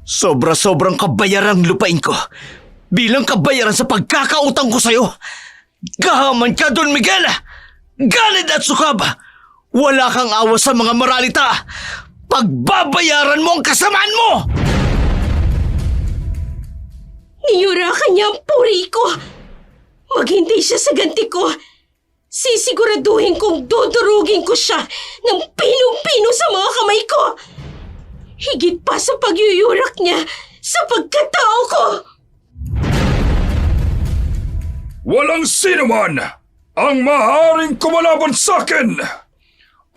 Sobra-sobrang kabayarang lupain ko. Bilang kabayaran sa pagkakautang ko sa'yo. Gahaman ka, Don Miguel! Galit at sukaba! Wala kang awa sa mga moralita! Pagbabayaran mo ang kasamaan mo! Niyurakan niya ang puri ko. Maghintay siya sa ganti ko. Sisiguraduhin kong dudurugin ko siya ng pinong-pino sa mga kamay ko. Higit pa sa pagyuyurak niya sa pagkatao ko. Walang sino man ang maaaring kumalaban sa akin.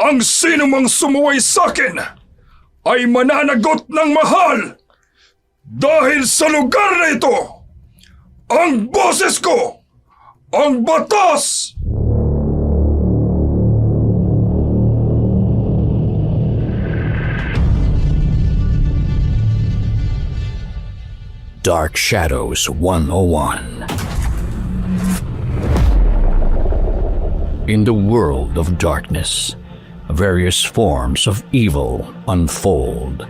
Ang sino mang sumuway sa akin ay mananagot ng mahal. Dahil sa lugar na ito, ang boses ko, ang batas! Dark Shadows 101. In the world of darkness, various forms of evil unfold.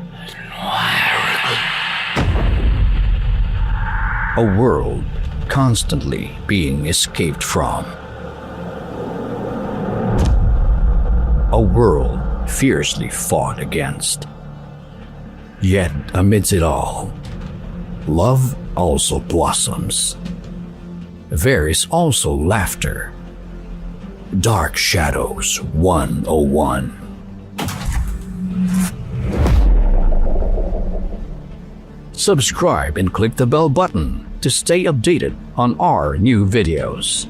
A world constantly being escaped from. A world fiercely fought against. Yet amidst it all, love also blossoms. There is also laughter. Dark Shadows 101. Subscribe and click the bell button to stay updated on our new videos.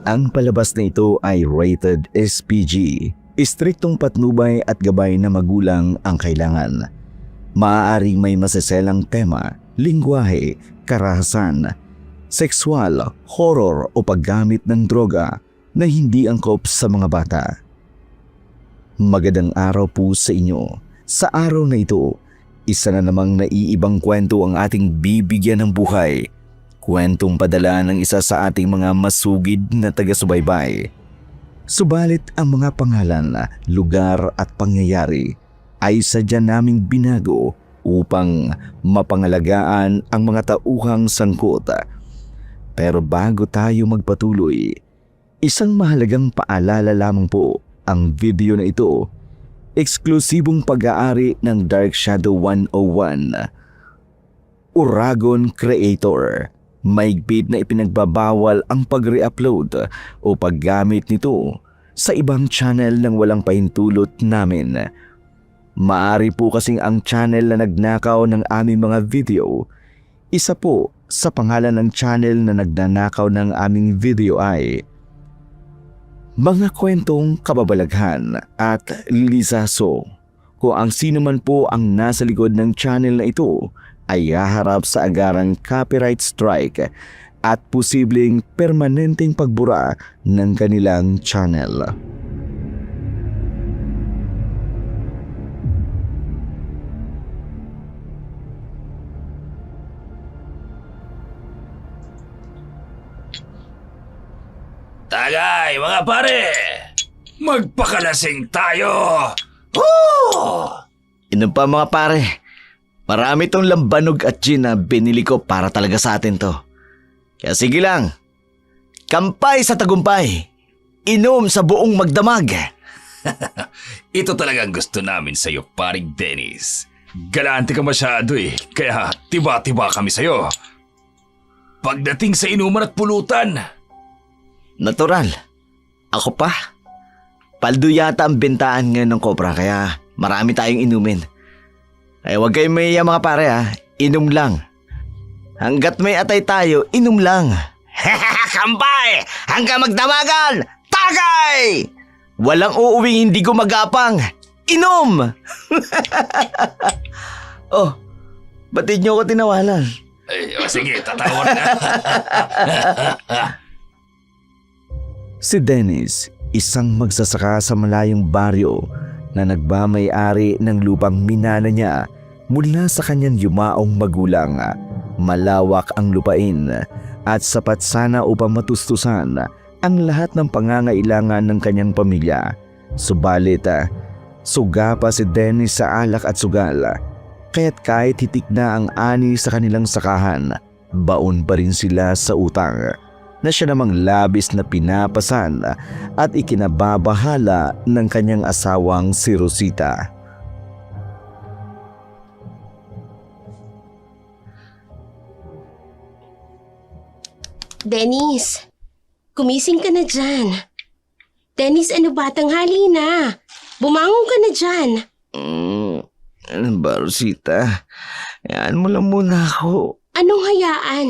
Ang palabas na ito ay rated SPG. Istriktong patnubay at gabay na magulang ang kailangan. Maaaring may maseselang tema, lingwahe, karahasan, sexual, horror o paggamit ng droga na hindi angkop sa mga bata. Magandang araw po sa inyo. Sa araw na ito, isa na namang naiibang kwento ang ating bibigyan ng buhay. Kwentong padala ng isa sa ating mga masugid na taga-subaybay. Subalit ang mga pangalan, lugar at pangyayari ay sadya naming binago upang mapangalagaan ang mga tauhang sangkot. Pero bago tayo magpatuloy, isang mahalagang paalala lamang po, ang video na ito, eksklusibong pag-aari ng Dark Shadow 101. Uragon Creator. Mahigpit na ipinagbabawal ang pag-re-upload o paggamit nito sa ibang channel nang walang pahintulot namin. Maari po kasing ang channel na nagnakaw ng aming mga video, isa po sa pangalan ng channel na nagnanakaw ng aming video ay mga kwentong kababalaghan at lisaso. Kung ang sino man po ang nasa likod ng channel na ito ay haharap sa agarang copyright strike at posibleng permanenteng pagbura ng kanilang channel. Tagay, mga pare! Magpakalasing tayo! Woo! Inom pa mga pare. Marami tong lambanog at gin na binili ko para talaga sa atin to. Kaya sige lang. Kampay sa tagumpay. Inom sa buong magdamag. Ito talagang gusto namin sa'yo, paring Dennis. Galante ka masyado eh, kaya tiba-tiba kami sa'yo. Pagdating sa inuman at pulutan. Natural. Ako pa. Paldo yata ang bentaan ngayon ng Cobra kaya marami tayong inumin. Ay huwag kayong mahiya mga pare ha. Inom lang. Hanggat may atay tayo, inom lang. Kampay! Hanggang magdamagan! Tagay! Walang uuwing hindi gumagapang. Inom! Oh, batid niyo ako tinawalan. Ay, sige, tatawag na. Si Dennis, isang magsasaka sa malayong baryo na nagmamay-ari ng lupang minana niya mula sa kanyang yumaong magulang. Malawak ang lupain at sapat sana upang matustusan ang lahat ng pangangailangan ng kanyang pamilya. Subalit, suga pa si Dennis sa alak at sugal. Kaya't kahit hitik na ang ani sa kanilang sakahan, baon pa rin sila sa utang na siya namang labis na pinapasan at ikinababahala ng kanyang asawang si Rosita. Dennis, gumising ka na dyan. Dennis, ano ba? Tanghali na. Bumangon ka na dyan. Ano ba, Rosita? Hayaan mo lang muna ako. Anong hayaan?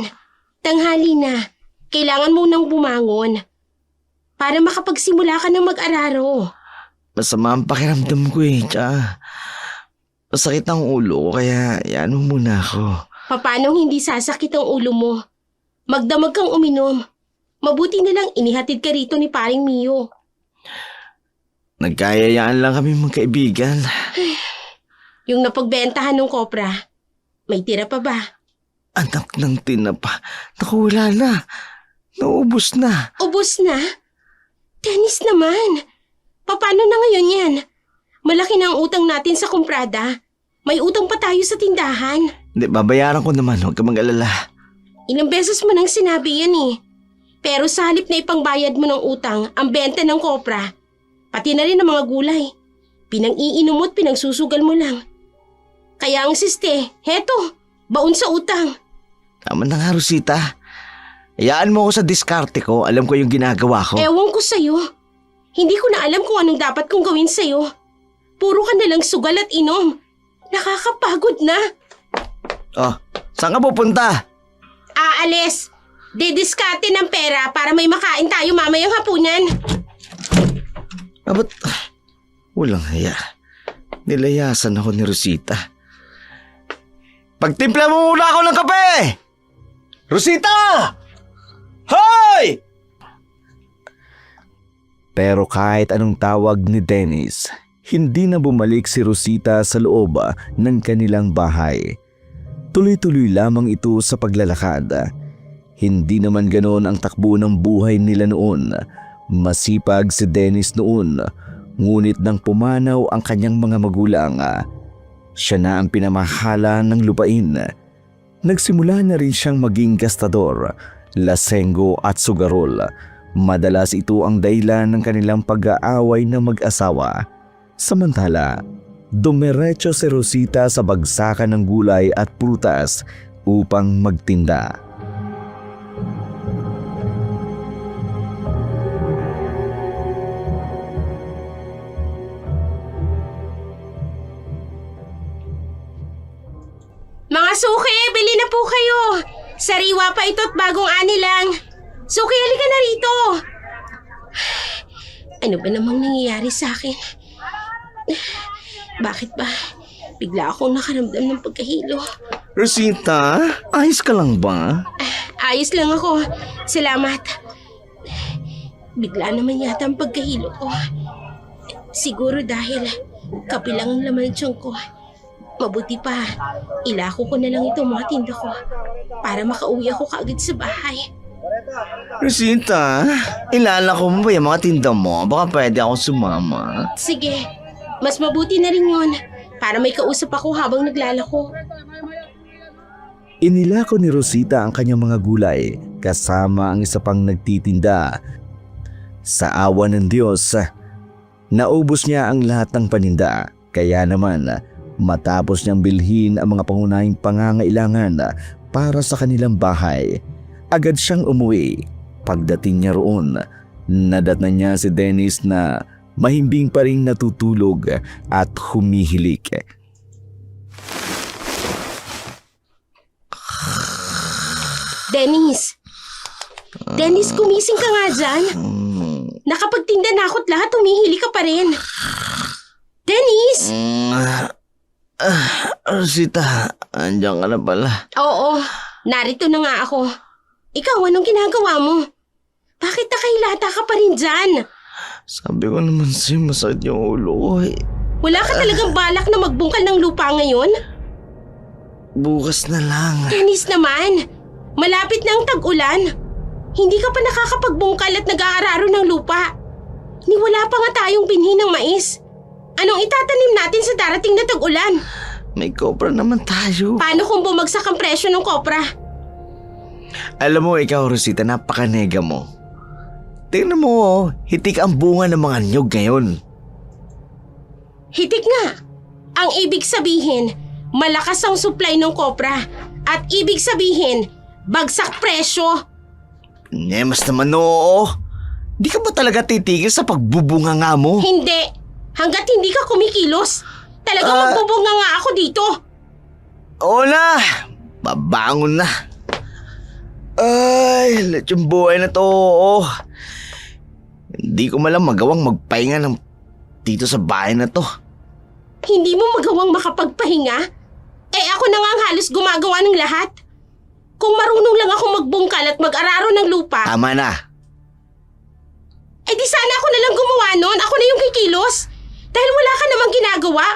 Tanghali na. Kailangan mo nang bumangon para makapagsimula ka ng mag-araro. Masama ang pakiramdam ko eh. Tsaka, masakit ang ulo ko kaya hayaan mo muna ako. Paano hindi sasakit ang ulo mo? Magdamag kang uminom. Mabuti na lang inihatid ka rito ni paring Mio. Nagkayayaan lang kami magkaibigan. Yung napagbentahan ng kopra, may tira pa ba? Anak ng tinapa. Naku, wala na. Naubos na. Ubus na? Dennis naman. Paano na ngayon yan? Malaki na ang utang natin sa kumprada. May utang pa tayo sa tindahan. Hindi, babayaran ko naman. Huwag ka mag-alala. Ilang beses mo nang sinabi yan eh. Pero sa halip na ipangbayad mo ng utang ang benta ng kopra, pati na rin ang mga gulay, pinang-iinom mo at pinagsusugal mo lang. Kaya ang siste, heto, baon sa utang. Tama na nga, Rosita. Hayaan mo ako sa diskarte ko. Alam ko yung ginagawa ko. Ewan ko sa'yo. Hindi ko na alam kung anong dapat kong gawin sa'yo. Puro ka nalang sugal at inom. Nakakapagod na. Oh, saan ka pupunta? Aalis. Didiskarte ng pera para may makain tayo mamayang hapunan. Ba't walang haya? Nilayasan ako ni Rosita. Pagtimpla mo muna ako ng kape! Rosita! Hoy! Pero kahit anong tawag ni Dennis, hindi na bumalik si Rosita sa loob ng kanilang bahay. Tuloy-tuloy lamang ito sa paglalakad. Hindi naman ganoon ang takbo ng buhay nila noon. Masipag si Dennis noon, ngunit nang pumanaw ang kanyang mga magulang, siya na ang pinamahala ng lupain. Nagsimula na rin siyang maging gastador, lasenggo at sugarol. Madalas ito ang dahilan ng kanilang pag-aaway na mag-asawa. Samantala, dumiretso si Rosita sa bagsakan ng gulay at prutas upang magtinda. Mga suki, bili na po kayo. Sariwa pa ito't bagong ani lang. Suki, halika na rito. Ano ba namang nangyayari sa akin? Bakit ba? Bigla akong nakaramdam ng pagkahilo. Rosita, ayos ka lang ba? Ayos lang ako. Salamat. Bigla naman yata ang pagkahilo ko. Siguro dahil kapilang ang laman ng tiyan ko. Mabuti pa, ilako ko na lang itong mga tinda ko para makauwi ako kaagad sa bahay. Rosita, ilalako mo ba yung mga tinda mo? Baka pwede ako sumama. Sige, mas mabuti na rin yun para may kausap ako habang naglalako. Inilako ni Rosita ang kanyang mga gulay kasama ang isa pang nagtitinda. Sa awa ng Diyos, naubos niya ang lahat ng paninda. Kaya naman, matapos niyang bilhin ang mga pangunahing pangangailangan para sa kanilang bahay, agad siyang umuwi. Pagdating niya roon, nadatnan niya si Dennis na mahimbing pa rin natutulog at humihilik. Dennis! Dennis, gumising ka nga dyan. Nakapagtinda na ako't lahat, humihili ka pa rin. Dennis! Rosita, andyan ka na pala. Oo, narito na nga ako. Ikaw, anong ginagawa mo? Bakit nakahilata ka pa rin dyan? Sabi ko naman sa'yo, masakit yung ulo ko eh. Wala ka talagang balak na magbungkal ng lupa ngayon? Bukas na lang. Dennis naman, malapit na ang tag-ulan. Hindi ka pa nakakapagbungkal at nag-aararo ng lupa. Ni wala pa nga tayong binhi ng mais. Anong itatanim natin sa darating na tag-ulan? May kopra naman tayo. Paano kung bumagsak ang presyo ng kopra? Alam mo ikaw, Rosita, napakanega mo. Tingnan mo, oh, hitik ang bunga ng mga nyug ngayon. Hitik nga. Ang ibig sabihin, malakas ang supply ng kopra. At ibig sabihin, bagsak presyo. Mas naman oo. Di ka ba talaga titigil sa pagbubunga nga mo? Hindi. Hanggat hindi ka kumikilos. Talagang magbubunga nga ako dito. Oo na. Babangon na. Ay, lahat yung buhay na to. Oo. Hindi ko malang magawang magpahinga ng dito sa bahay na to. Hindi mo magawang makapagpahinga? Eh ako na nga ang halos gumagawa ng lahat. Kung marunong lang ako magbungkal at mag-araro ng lupa, Tama na. eh di sana ako na lang gumawa nun. Ako na yung kikilos. Dahil wala ka namang ginagawa.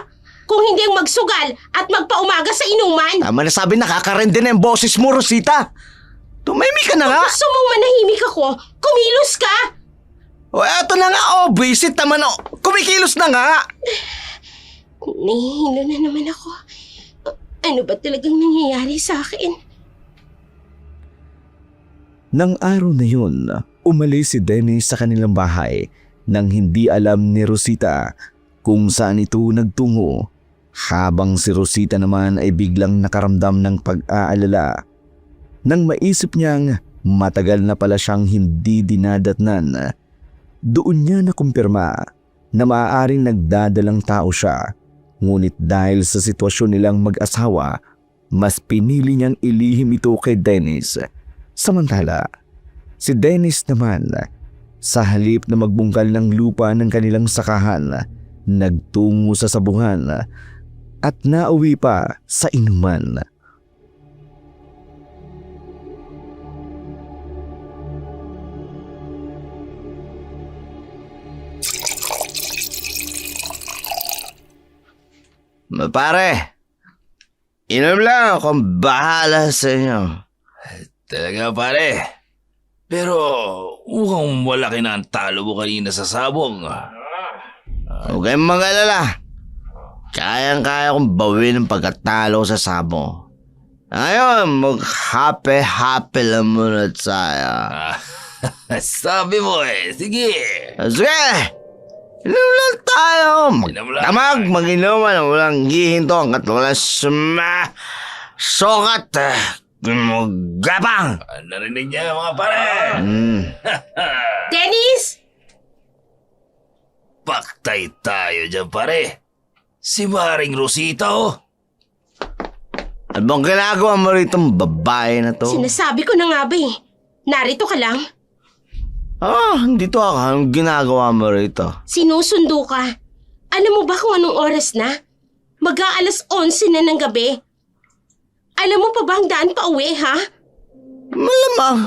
Kung hindi ang magsugal at magpaumaga sa inuman. Tama na, sabi, nakakarindi na yung boses mo, Rosita. Tumahimik ka na nga. Gusto mong manahimik ako, kumilos ka. O eto na nga, oh, visit naman, oh. Kumikilos na nga. Nahihilo na naman ako. Ano ba talagang nangyayari sa akin? Nang araw na yun, umalis si Dennis sa kanilang bahay nang hindi alam ni Rosita kung saan ito nagtungo, habang si Rosita naman ay biglang nakaramdam ng pag-aalala nang maisip niyang matagal na pala siyang hindi dinadatnan. Doon niya nakumpirma na maaaring nagdadalang tao siya, ngunit dahil sa sitwasyon nilang mag-asawa, mas pinili niyang ilihim ito kay Dennis. Samantala, si Dennis naman, sa halip na magbungkal ng lupa ng kanilang sakahan, nagtungo sa sabungan at nauwi pa sa inuman. Pare, inom lang akong bahala sa inyo. Talaga pare. Pero mukhang malaki na ang talo mo kanina sa sabong. Huwag kayong mag-alala. Kayang-kaya kong bawin ang pagkatalo sa sabo. Ngayon, mag-happy lang muna tayo. Sabi mo eh. Sige. Sige! Inom lang tayo. Inom lang. Magdamag, mag-inuman. Walang gihinto ang katulad sukat. Gapang! Narinig niya mga pare. Dennis! Paktay tayo dyan pare. Si Maring Rosita oh. Ano bang ginagawa mo rito babae na to? Sinasabi ko na nga ba eh. Narito ka lang. Dito ako. Anong ginagawa mo rito? Sinusundo ka. Alam mo ba kung anong oras na? Mag-aalas 11 na ng gabi. Alam mo pa ba ang daan pa uwi, ha? Malamang.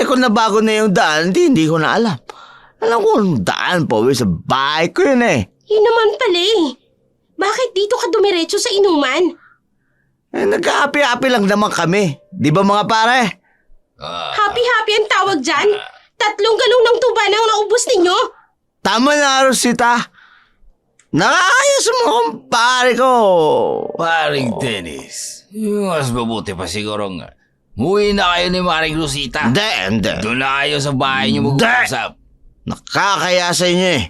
Kung nabago na yung daan, hindi ko na alam. Alam ko ang daan pa uwi sa bahay ko yun eh. Yun naman pala eh. Bakit dito ka dumiretso sa inuman? Nagka-happy-happy lang naman kami. Di ba mga pare? Happy-happy ang tawag dyan? 3 galong ng tuba na ang naubos ninyo? Tama na, Rosita. Nakakayos mo kong pare ko. Paring Dennis. Yung mas mabuti pa siguro nga. Muwi na kayo ni Maring Rosita. Hindi. Doon na kayo sa bahay niyo mag-uusap. Nakakaya sa inyo eh.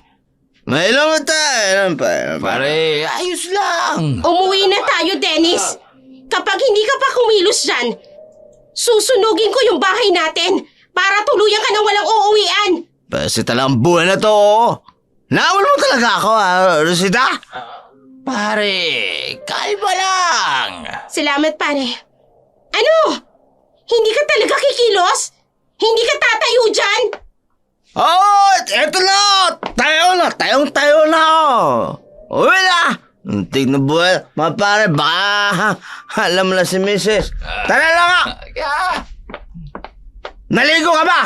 May ilan tayo. Pare, ayos lang. Umuwi na tayo, Dennis. Kapag hindi ka pa kumilos dyan, susunugin ko yung bahay natin para tuluyan ka ng walang uuwian. Basta talang buwan na to. Nawal mo talaga ako, Rosita. Pare, kalma lang. Salamat, pare. Ano? Hindi ka talaga kikilos? Hindi ka tatayo dyan? Eto na. Tayong-tayo na ako. Uwi na. Tignan buwan. Mga pare, baka alam mo na si Mrs. Tara lang nga. Naligo ka ba?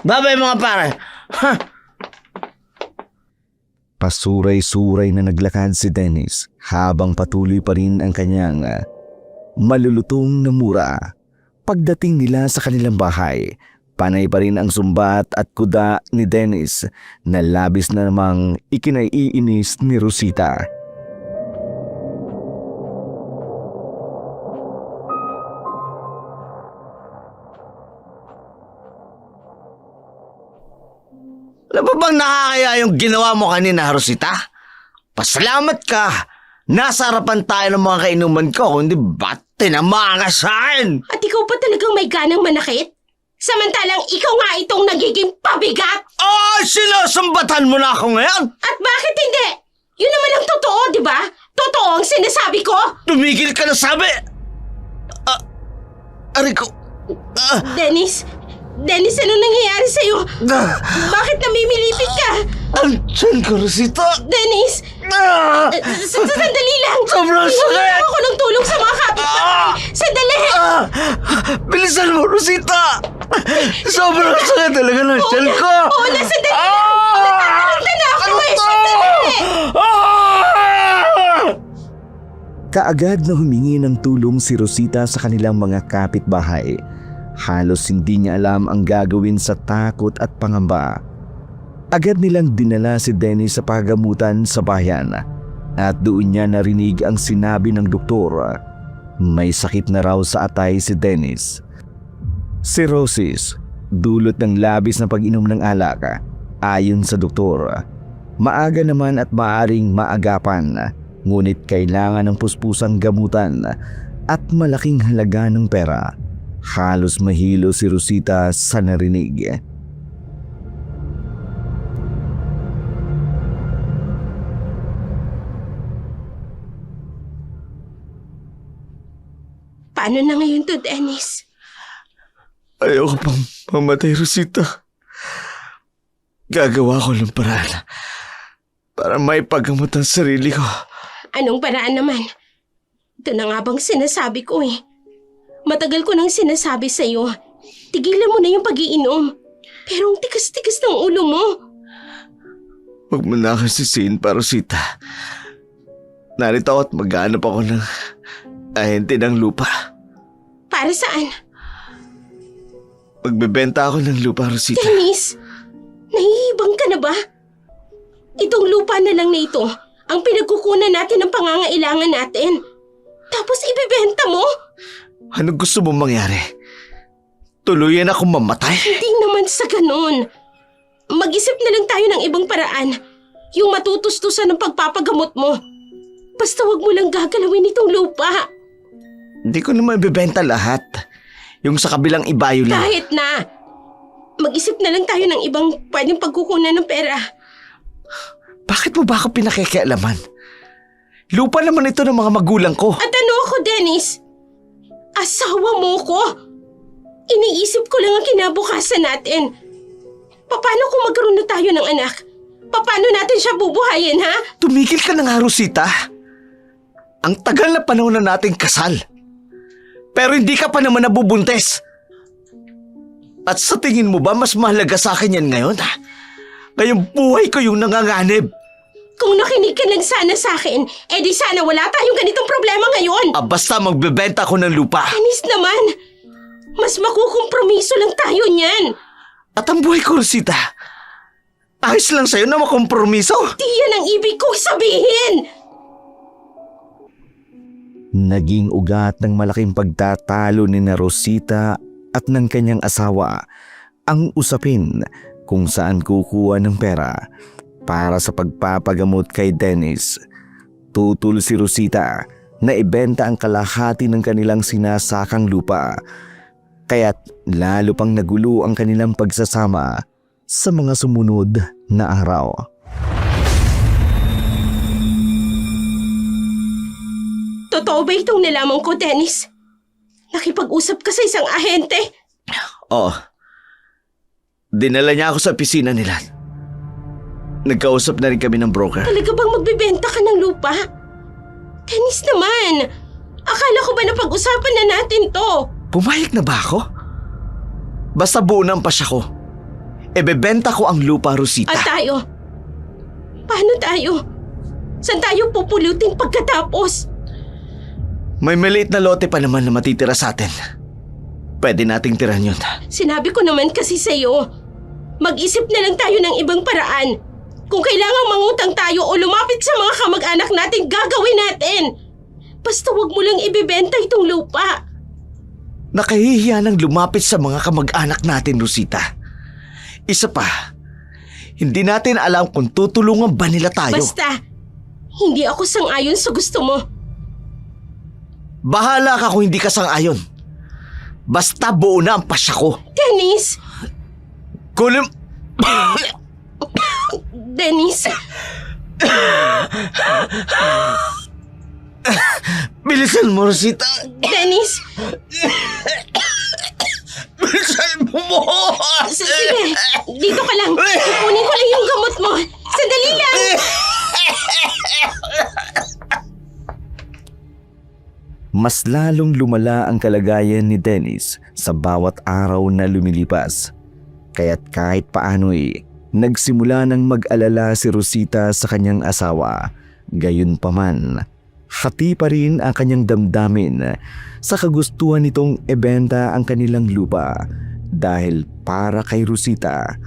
Babay mga pare. Pasuray-suray na naglakad si Dennis habang patuloy pa rin ang kanyang malulutong na mura. Pagdating nila sa kanilang bahay, Panay pa rin ang sumbat at kuda ni Dennis na labis na namang ikinaiinis ni Rosita. Alam mo bang nakakaya yung ginawa mo kanina, Rosita? Pasalamat ka! Nasa harapan tayo ng mga kainuman ko, hindi ba tinama ka sa akin? At ikaw pa talagang may ganang manakit? Samantalang ikaw nga itong nagiging pabigat! Sinasambatan mo na ako ngayon? At bakit hindi? Yun naman ang totoo, di ba? Totoo ang sinasabi ko! Tumigil ka na sabi! Aray ko! Dennis, ano nangyayari sa'yo? Bakit namimilipit ka? Ang tiyan ko, Rosita! Dennis! Sandali lang! Sobrang sakit! Hihingi ako ng tulong sa mga kapitbahay! Sandali! Bilisan mo, Rosita! Sobrang sakit talaga ng tiyan ko! Oo, sandali lang! Natataranta na ako eh! Sandali! Kaagad na humingi ng tulong si Rosita sa kanilang mga kapitbahay. Halos hindi niya alam ang gagawin sa takot at pangamba. Agad nilang dinala si Dennis sa pagamutan sa bayan at doon niya narinig ang sinabi ng doktor. May sakit na raw sa atay si Dennis. Cirrhosis, dulot ng labis na pag-inom ng alak. Ayon sa doktor, maaga naman at maaring maagapan, ngunit kailangan ng puspusang gamutan at malaking halaga ng pera. Halos mahilo si Rosita sa narinig. Paano na ngayon to, Dennis? Ayoko pang mamatay, Rosita. Gagawa ko ng paraan para maipagamot ang sarili ko. Anong paraan naman? Ito na nga bang sinasabi ko eh. Matagal ko nang sinasabi sa'yo, tigilan mo na yung pag-iinom. Pero ang tigas-tigas ng ulo mo. Huwag mo na akong sisihin pa, Rosita. Narito ako at maghanap ako ng ahente ng lupa. Para saan? Magbebenta ako ng lupa, Rosita. Dennis, nahihibang ka na ba? Itong lupa na lang na ito ang pinagkukunan natin ng pangangailangan natin. Tapos ibebenta mo? Anong gusto mong mangyari? Tuluyan akong mamatay? Hindi naman sa ganun. Mag-isip na lang tayo ng ibang paraan. Yung matutustusan ng pagpapagamot mo. Basta wag mo lang gagalawin itong lupa. Hindi ko naman ibebenta lahat. Yung sa kabilang ibayo lang. Kahit na. Mag-isip na lang tayo ng ibang pwedeng pagkukunan ng pera. Bakit mo ba ako pinakikialaman? Lupa naman ito ng mga magulang ko. At ano ako, Dennis? Asawa mo ko? Iniisip ko lang ang kinabukasan natin. Paano kung magkaroon na tayo ng anak? Paano natin siya bubuhayin, ha? Tumigil ka na nga, Rosita. Ang tagal na panahon na nating kasal. Pero hindi ka pa naman nabubuntis. At sa tingin mo ba mas mahalaga sa akin yan ngayon? Ngayong buhay ko yung nanganganib. Kung nakinig ka lang sana sa akin, edi sana wala tayong ganitong problema ngayon. Basta magbebenta ko ng lupa. Dennis naman, mas makukompromiso lang tayo niyan. At ang buhay ko, Rosita, ayos lang sa'yo na makompromiso. Di yan ang ibig kong sabihin. Naging ugat ng malaking pagtatalo ni na Rosita at ng kanyang asawa ang usapin kung saan kukuha ng pera para sa pagpapagamot kay Dennis. Tutol si Rosita na ibenta ang kalahati ng kanilang sinasakang lupa. Kaya't lalo pang nagulo ang kanilang pagsasama sa mga sumunod na araw. Totoo ba itong nalaman ko, Dennis? Nakipag-usap ka sa isang ahente? Oo. Dinala niya ako sa opisina nila. Nagkausap na rin kami ng broker. Talaga bang magbibenta ka ng lupa? Dennis naman, akala ko ba napag-usapan na natin to? Pumayag na ba ako? Basta buo ng pasya ko. Ebebenta ko ang lupa, Rosita. At tayo? Paano tayo? Saan tayo pupulutin pagkatapos? May maliit na lote pa naman na matitira sa atin. pwede nating tirahan yun. Sinabi ko naman kasi sa'yo, mag-isip na lang tayo ng ibang paraan. Kung kailangang mangutang tayo o lumapit sa mga kamag-anak natin, gagawin natin. Basta wag mo lang ibibenta itong lupa. Nakahihiya nang lumapit sa mga kamag-anak natin, Rosita. Isa pa, hindi natin alam kung tutulungan ba nila tayo. Basta, hindi ako sang-ayon sa gusto mo. Bahala ka kung hindi ka sang-ayon. Basta buo na ang pasya ko. Dennis! Kulim... Dennis! Bilisan mo, Rosita. Dennis! Bilisan mo! Sige, dito ka lang. Kukunin ko lang yung gamot mo. Sandali lang! Mas lalong lumala ang kalagayan ni Dennis sa bawat araw na lumilipas. Kaya't kahit paano'y nagsimula ng mag-alala si Rosita sa kanyang asawa. Gayunpaman, hati pa rin ang kanyang damdamin sa kagustuhan nitong ibenta ang kanilang lupa dahil para kay Rosita,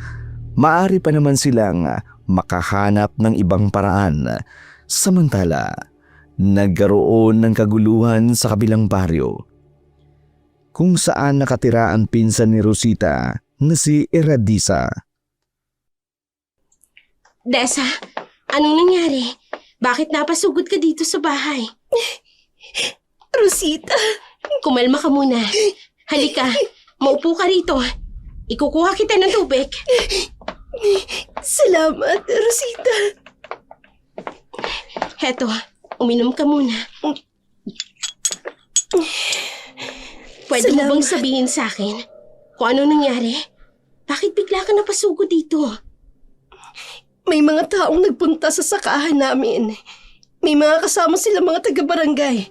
maaari pa naman silang makahanap ng ibang paraan. Samantala, nagkaroon ng kaguluhan sa kabilang baryo kung saan nakatira ang pinsan ni Rosita na si Eradisa. Desa, anong nangyari? Bakit napasugod ka dito sa bahay? Rosita, Kumalma ka muna. Halika, maupo ka rito. Ikukuha kita ng tubig. salamat, Rosita. Heto, uminom ka muna. Pwede mo bang sabihin sa akin kung ano nangyari? Bakit bigla ka napasugod dito? May mga taong nagpunta sa sakahan namin. May mga kasama sila mga taga-barangay.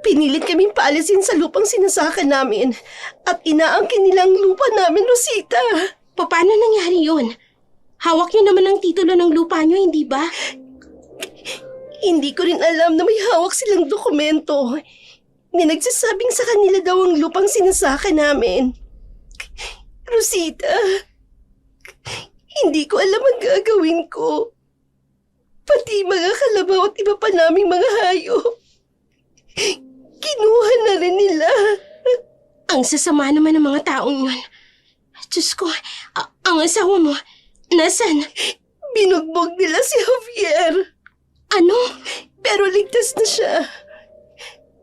Pinilit kaming paalisin sa lupang sinasaka namin at inaangkin nilang lupa namin, Rosita. Paano nangyari yun? Hawak niyo naman ang titulo ng lupa niyo, hindi ba? Hindi ko rin alam na may hawak silang dokumento na nagsasabing sa kanila daw ang lupang sinasaka namin. Rosita, hindi ko alam ang gagawin ko. Pati mga kalabaw at iba pa naming mga hayop. Kinuha na rin nila. Ang sasama naman ng mga taong yun. Diyos ko, ang asawa mo, nasan? Binugbog nila si Javier. Ano? Pero ligtas na siya.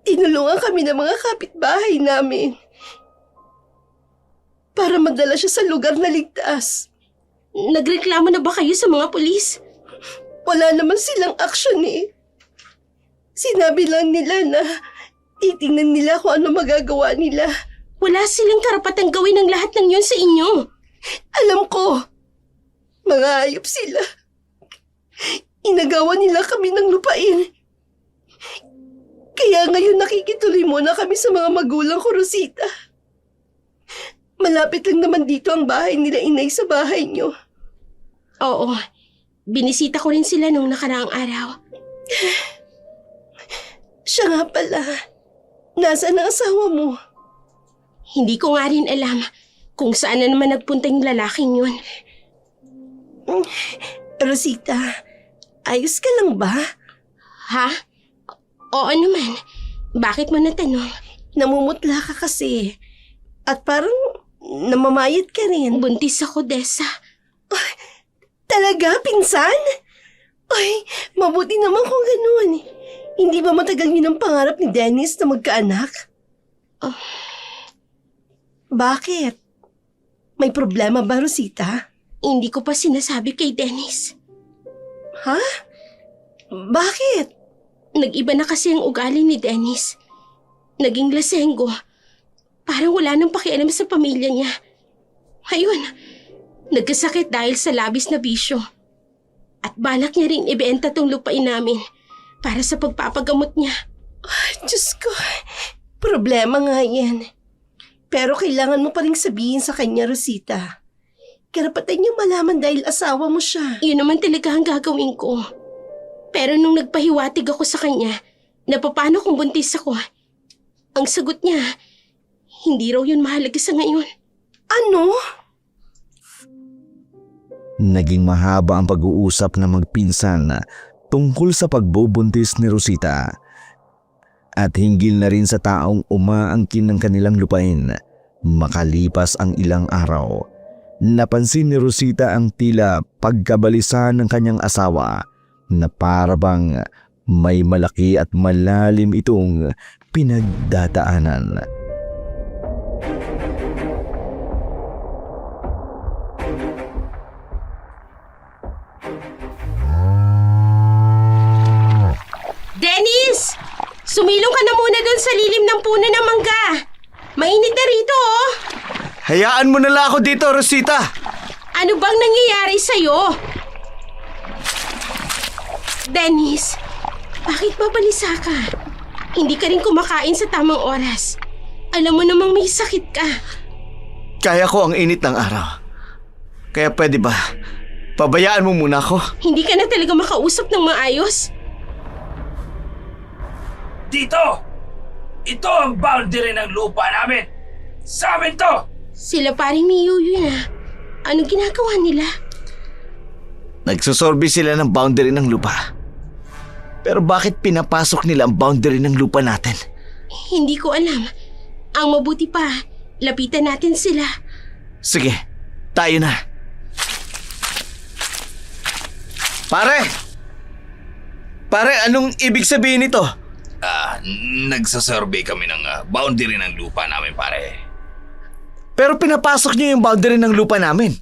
Tinulungan kami ng mga kapitbahay namin para madala siya sa lugar na ligtas. Nagreklamo na ba kayo sa mga pulis? Wala naman silang aksyon eh. Sinabi lang nila na titingnan nila kung ano magagawa nila. Wala silang karapatang gawin ang lahat ng yun sa inyo. Alam ko, mga hayop sila. Inagawa nila kami ng lupain. Kaya ngayon nakikituloy muna kami sa mga magulang ko, Rosita. Malapit lang naman dito ang bahay nila inay sa bahay niyo. Oo, binisita ko rin sila nung nakaraang araw. Siya nga pala. Nasaan ang asawa mo? Hindi ko nga rin alam kung saan na naman nagpunta yung lalaking yun. Rosita, ayos ka lang ba? Ha? Oo naman. Bakit mo natanong? Namumutla ka kasi. At parang namamayat ka rin. Buntis ako, Desa. Talaga, pinsan? Ay, mabuti naman kung ganun. Hindi ba matagal yun ang pangarap ni Dennis na magkaanak? Bakit? May problema ba, Rosita? Hindi ko pa sinasabi kay Dennis. Ha? Bakit? Nag-iba na kasi ang ugali ni Dennis. Naging lasenggo. Parang wala nang pakialam sa pamilya niya. Ayun, nagkasakit dahil sa labis na bisyo. At balak niya rin ibenta tong lupain namin para sa pagpapagamot niya. Ay, Diyos ko. Problema nga yan. Pero kailangan mo pa rin sabihin sa kanya, Rosita. Karapatan niya malaman dahil asawa mo siya. Yun naman talaga ang gagawin ko. Pero nung nagpahiwatig ako sa kanya, na paano kung buntis ako, ang sagot niya, Hindi raw yun mahalaga sa ngayon. Ano? Naging mahaba ang pag-uusap ng magpinsan tungkol sa pagbubuntis ni Rosita. At hinggil na rin sa taong umaangkin ng kanilang lupain. Makalipas ang ilang araw, napansin ni Rosita ang tila pagkabalisa ng kanyang asawa na parabang may malaki at malalim itong pinagdadaanan. Dennis! Sumilong ka na muna doon sa lilim ng puno ng mangga. Mainit na rito, oh. Hayaan mo na lang ako dito, Rosita. Ano bang nangyayari sa'yo? Dennis, bakit babalisa ka? Hindi ka rin kumakain sa tamang oras. Alam mo namang may sakit ka. Kaya ko ang init ng araw. Kaya pwede ba, pabayaan mo muna ako? Hindi ka na talaga makausap ng maayos. Tito! Ito ang boundary ng lupa namin! Sa amin to! Sila paring ni Yuyu na. Anong ginagawa nila? Nagsusorbe sila ng boundary ng lupa. Pero bakit pinapasok nila ang boundary ng lupa natin? Hindi ko alam. Ang mabuti pa, lapitan natin sila. Sige, tayo na. Pare! Pare, anong ibig sabihin nito? Nagsasurvey kami ng boundary ng lupa namin, pare. Pero pinapasok niyo yung boundary ng lupa namin.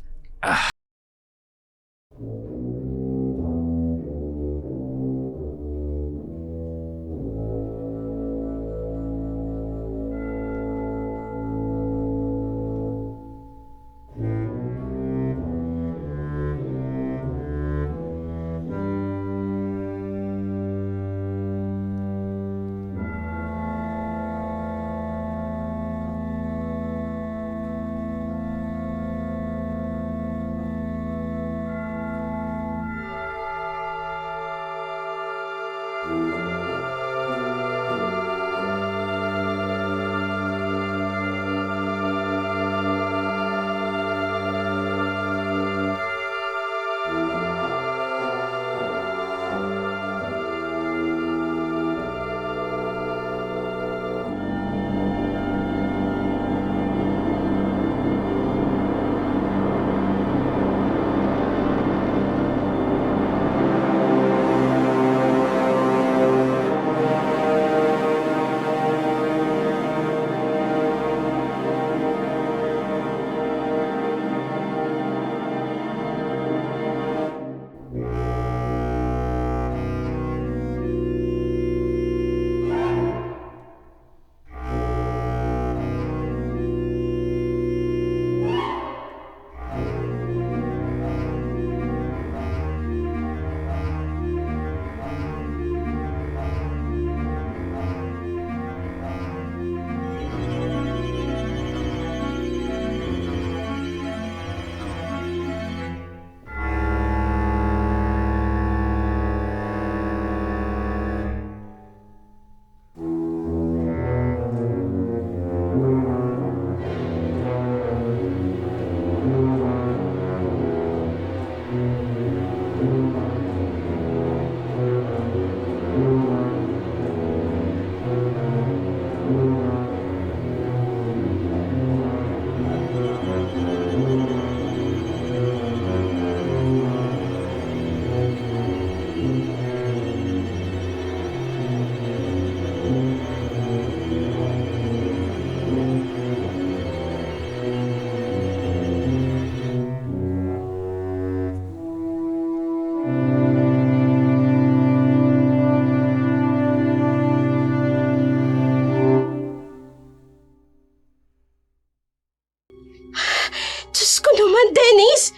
Diyos ko naman, Dennis!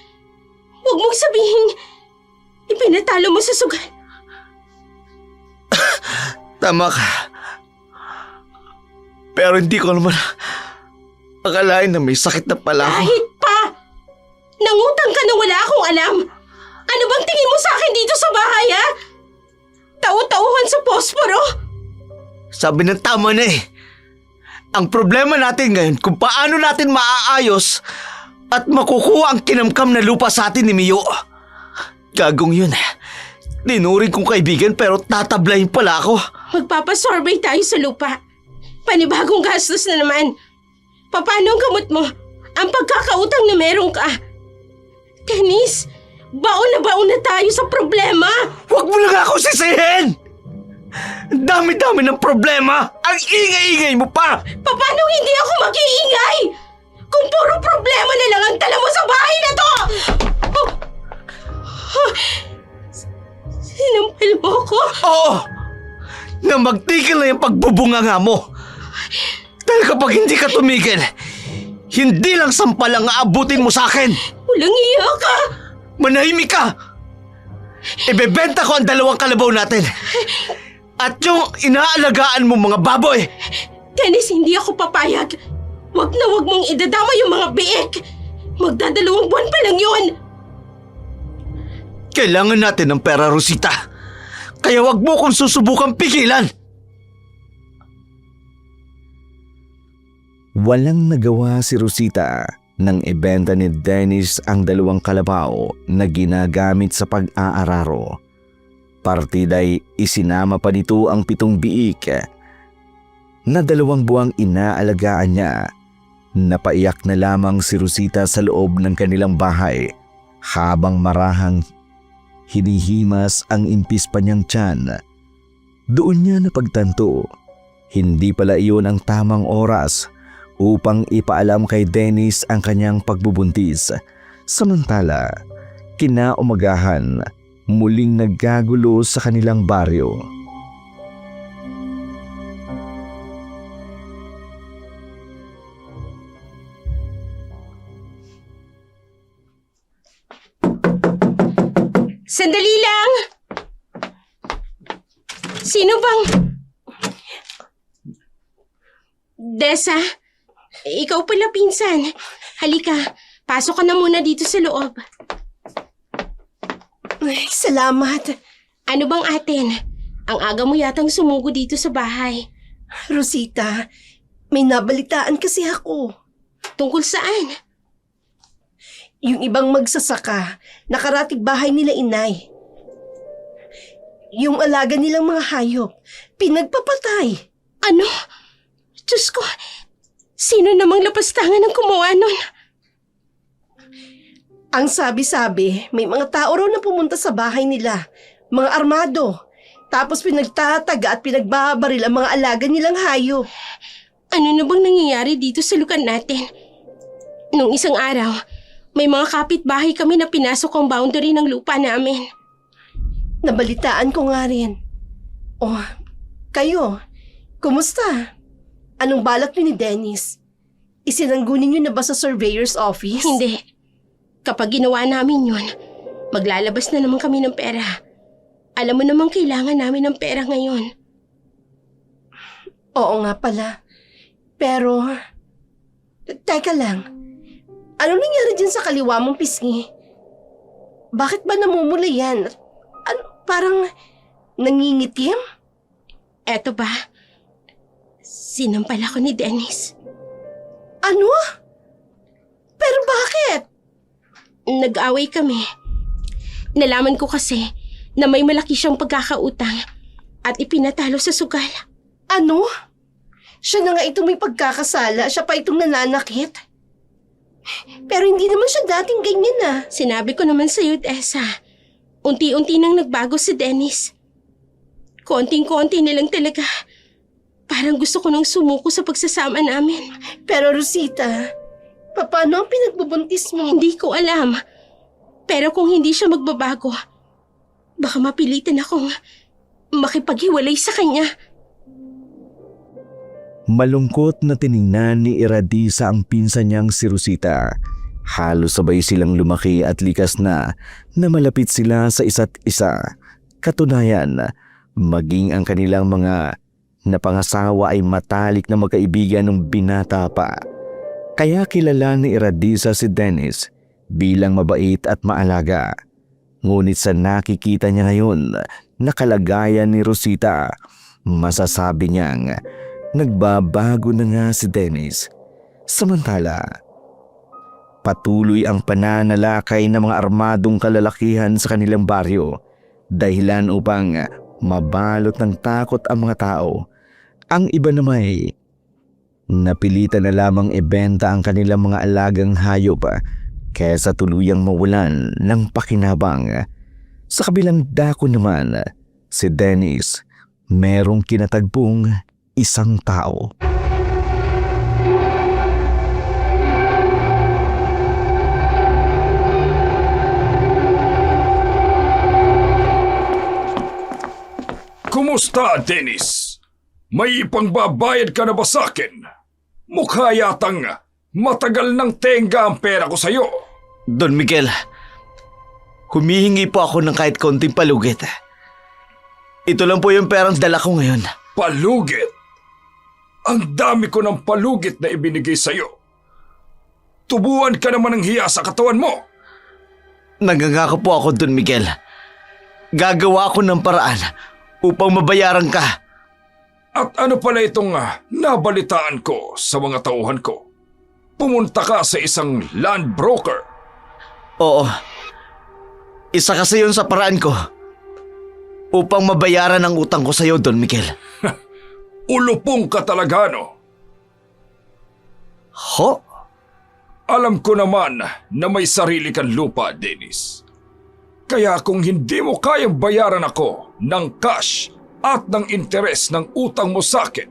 Huwag mong sabihin, ipinatalo mo sa sugal. Tama ka. Pero hindi ko naman akalain na may sakit na pala ako. Kahit pa! Nangutang ka na wala akong alam. Ano bang tingin mo sa akin dito sa bahay, ha? Tau-tauhan sa posporo? Sabi ng tama na eh. Ang problema natin ngayon kung paano natin maaayos at makukuha ang kinamkam na lupa sa atin ni Mio. Gagong yun. Tinuring kong kaibigan pero tatablayin pala ako. Magpapasorbay tayo sa lupa. Panibagong gastos na naman. Paano ang gamot mo? Ang pagkakautang na meron ka. Dennis, baon na tayo sa problema. Huwag mo lang ako sisihin! Ang dami-dami ng problema! Ang ingay-ingay mo pa! Paano hindi ako mag-iingay? Kung puro problema na lang ang dala mo sa bahay na to! Sinampal mo ako? Oo! Na magtigil na yung pagbubunganga mo! Dahil kapag hindi ka tumigil, hindi lang sampal ang aabutin mo sa akin! Walang iya ka! Manahimik ka! Ibebenta ko ang 2 kalabaw natin! At yung inaalagaan mo mga baboy! Dennis, hindi ako papayag. Wag na wag mong idadama yung mga biik. Magdadalawang buwan pa lang yun. Kailangan natin ng pera, Rosita. Kaya wag mo kong susubukang pigilan. Walang nagawa si Rosita nang ibenta ni Dennis ang 2 kalabaw na ginagamit sa pag-aararo. Partida'y isinama pa nito ang 7 biik na 2 buwang inaalagaan niya. Napaiyak na lamang si Rosita sa loob ng kanilang bahay habang marahang hinihimas ang impis pa niyang tiyan. Doon niya napagtanto, hindi pala iyon ang tamang oras upang ipaalam kay Dennis ang kanyang pagbubuntis. Samantala, kinaumagahan, muling nagkagulo sa kanilang baryo. Sandali lang! Sino bang... Desa, ikaw pala pinsan. Halika, pasok ka na muna dito sa loob. Ay, salamat. Ano bang atin? Ang aga mo yatang sumugo dito sa bahay. Rosita, may nabalitaan kasi ako. Tungkol saan? Yung ibang magsasaka, nakarating bahay nila inay. Yung alaga nilang mga hayop, pinagpapatay. Ano? Diyos ko, sino namang lapastangan ang kumuha nun? Ang sabi-sabi, may mga tao raw na pumunta sa bahay nila, mga armado. Tapos pinagtataga at pinagbabaril ang mga alaga nilang hayop. Ano na bang nangyayari dito sa lugar natin? Nung isang araw, may mga kapitbahay kami na pinasok ang boundary ng lupa namin. Nabalitaan ko nga rin. Oh, kayo, kumusta? Anong balak niyo ni Dennis? Isinanggunin niyo na ba sa surveyor's office? Hindi. Kapag ginawa namin yun, maglalabas na naman kami ng pera. Alam mo namang kailangan namin ng pera ngayon. Oo nga pala. Pero, teka lang. Ano nangyari dyan sa kaliwa mong pisngi? Bakit ba namumula yan? Parang nangingitim? Eto ba? Sinampal ako ni Dennis. Ano? Pero bakit? Nag-away kami. Nalaman ko kasi na may malaki siyang pagkakautang at ipinatalo sa sugal. Ano? Siya na nga itong may pagkakasala, siya pa itong nananakit. Pero hindi naman siya dating ganyan ah. Sinabi ko naman sa'yo, Tessa. Unti-unti nang nagbago si Dennis. Konting-konti na lang talaga. Parang gusto ko nang sumuko sa pagsasama namin. Pero Rosita, paano ang pinagbubuntis mo? Hindi ko alam. Pero kung hindi siya magbabago, baka mapilitan akong makipaghiwalay sa kanya. Malungkot na tiningnan ni Iradisa ang pinsan niyang si Rosita. Halos sabay silang lumaki at likas na malapit sila sa isa't isa. Katunayan, maging ang kanilang mga napangasawa ay matalik na magkaibigan ng binata pa. Kaya kilala ni Iradisa si Dennis bilang mabait at maalaga. Ngunit sa nakikita niya ngayon na kalagayan ni Rosita, masasabi niyang nagbabago na nga si Dennis. Samantala, patuloy ang pananalakay ng mga armadong kalalakihan sa kanilang baryo, dahilan upang mabalot ng takot ang mga tao. Ang iba namay napilitan na lamang ibenta ang kanilang mga alagang hayop kaysa tuluyang mawalan ng pakinabang. Sa kabilang dako naman, si Dennis merong kinatagpong isang tao. Kumusta, Dennis? May ipangbabayad ka na ba sa akin? Mukha yatang matagal nang tenga ang pera ko sa'yo. Don Miguel, humihingi po ako ng kahit konting palugit. Ito lang po yung perang dala ko ngayon. Palugit? Ang dami ko ng palugit na ibinigay sa'yo. Tubuan ka naman ng hiya sa katawan mo. Nagangako po ako, Don Miguel. Gagawa ako ng paraan upang mabayaran ka. At ano pala itong nabalitaan ko sa mga tauhan ko? Pumunta ka sa isang land broker. Oo. Isa kasi yun sa paraan ko upang mabayaran ang utang ko sa iyo, Don Miguel. Ulupong ka talaga, no? Ho? Alam ko naman na may sarili kang lupa, Dennis. Kaya kung hindi mo kayang bayaran ako ng cash at ng interes ng utang mo sa akin,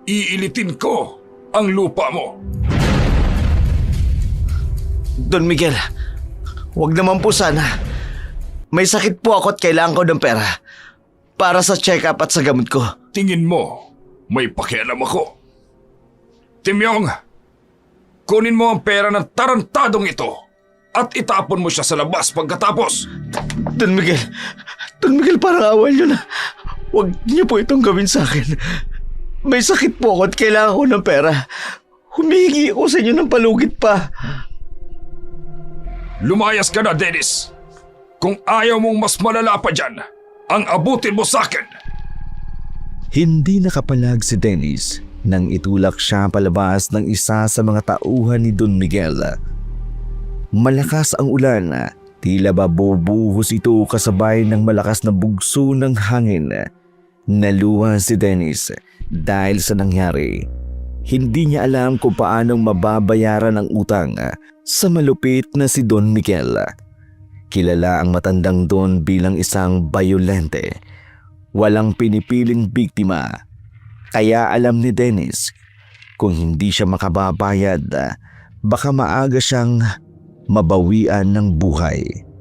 iilitin ko ang lupa mo. Don Miguel, wag naman po sana. May sakit po ako at kailangan ko ng pera para sa check-up at sa gamot ko. Tingin mo, may pakialam ako. Timyong, kunin mo ang pera ng tarantadong ito at itapon mo siya sa labas pagkatapos. Don Miguel, parang awal nyo na. Huwag niyo po itong gawin sa akin. May sakit po ako at kailangan ko ng pera. Humihingi ako sa inyo ng palugit pa. Lumayas ka na, Dennis. Kung ayaw mong mas malala pa dyan, ang abutin mo sa akin. Hindi nakapalag si Dennis nang itulak siya palabas ng isa sa mga tauhan ni Don Miguel. Malakas ang ulan, tila ba bubuhos ito kasabay ng malakas na bugso ng hangin. Naluha si Dennis dahil sa nangyari. Hindi niya alam kung paanong mababayaran ang utang sa malupit na si Don Miguel. Kilala ang matandang Don bilang isang bayolente. Walang pinipiling biktima. Kaya alam ni Dennis, kung hindi siya makababayad, baka maaga siyang mabawian ng buhay.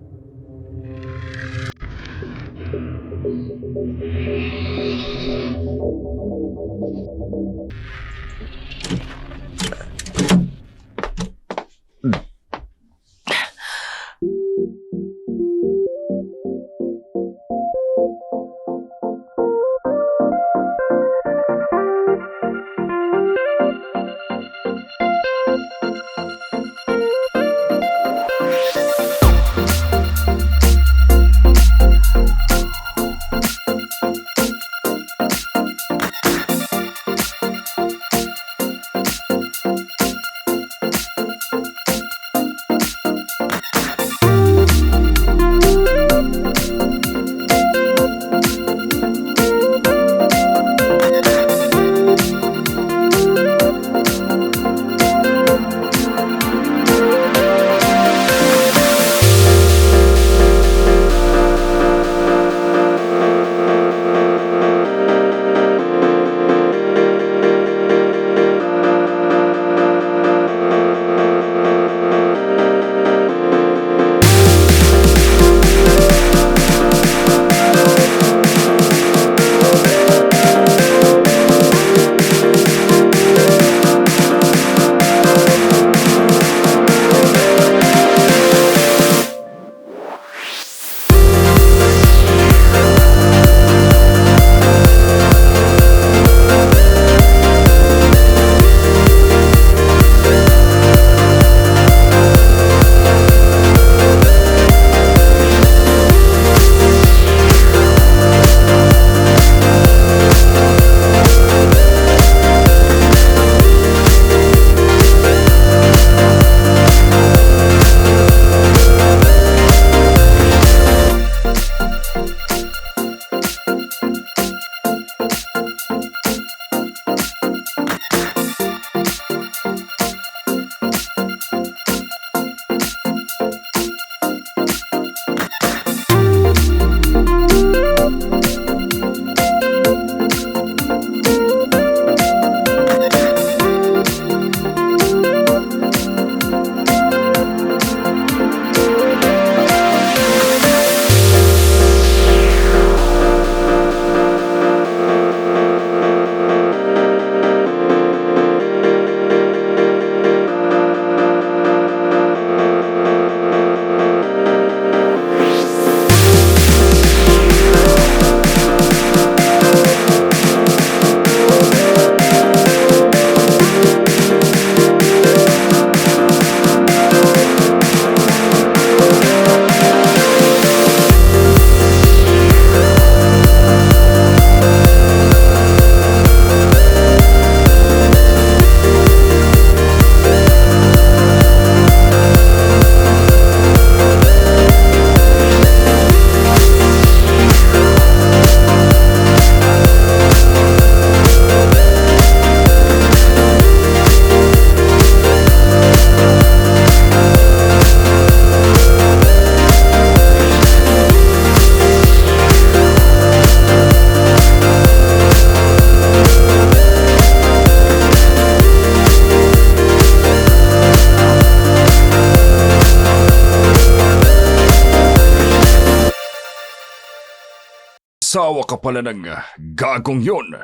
asawa ka pala ng gagong yon.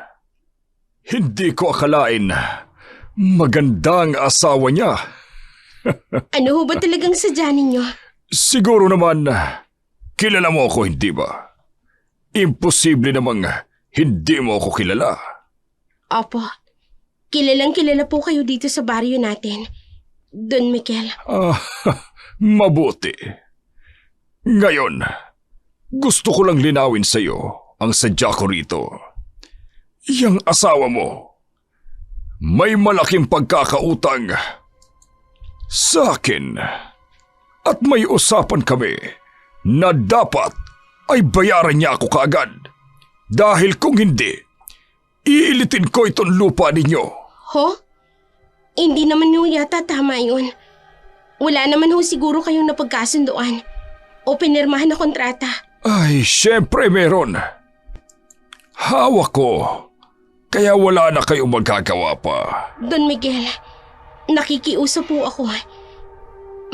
Hindi ko akalain magandang asawa niya. Ano ho ba talagang sadya ninyo? Siguro naman, kilala mo ako, hindi ba? Imposible namang hindi mo ako kilala. Opo. Kilalang kilala po kayo dito sa baryo natin. Don Miguel. Mabuti. Ngayon, gusto ko lang linawin sa iyo ang sadya ko rito. Yang asawa mo, may malaking pagkakautang sa akin. At may usapan kami na dapat ay bayaran niya ako kaagad. Dahil kung hindi, iilitin ko itong lupa ninyo. Ho? Hindi naman ho yata tama yun. Wala naman ho siguro kayong napagkasunduan o pinirmahan na kontrata. Ay, syempre meron. Hawak ko. Kaya wala na kayong magagawa pa. Don Miguel, nakikiusap po ako.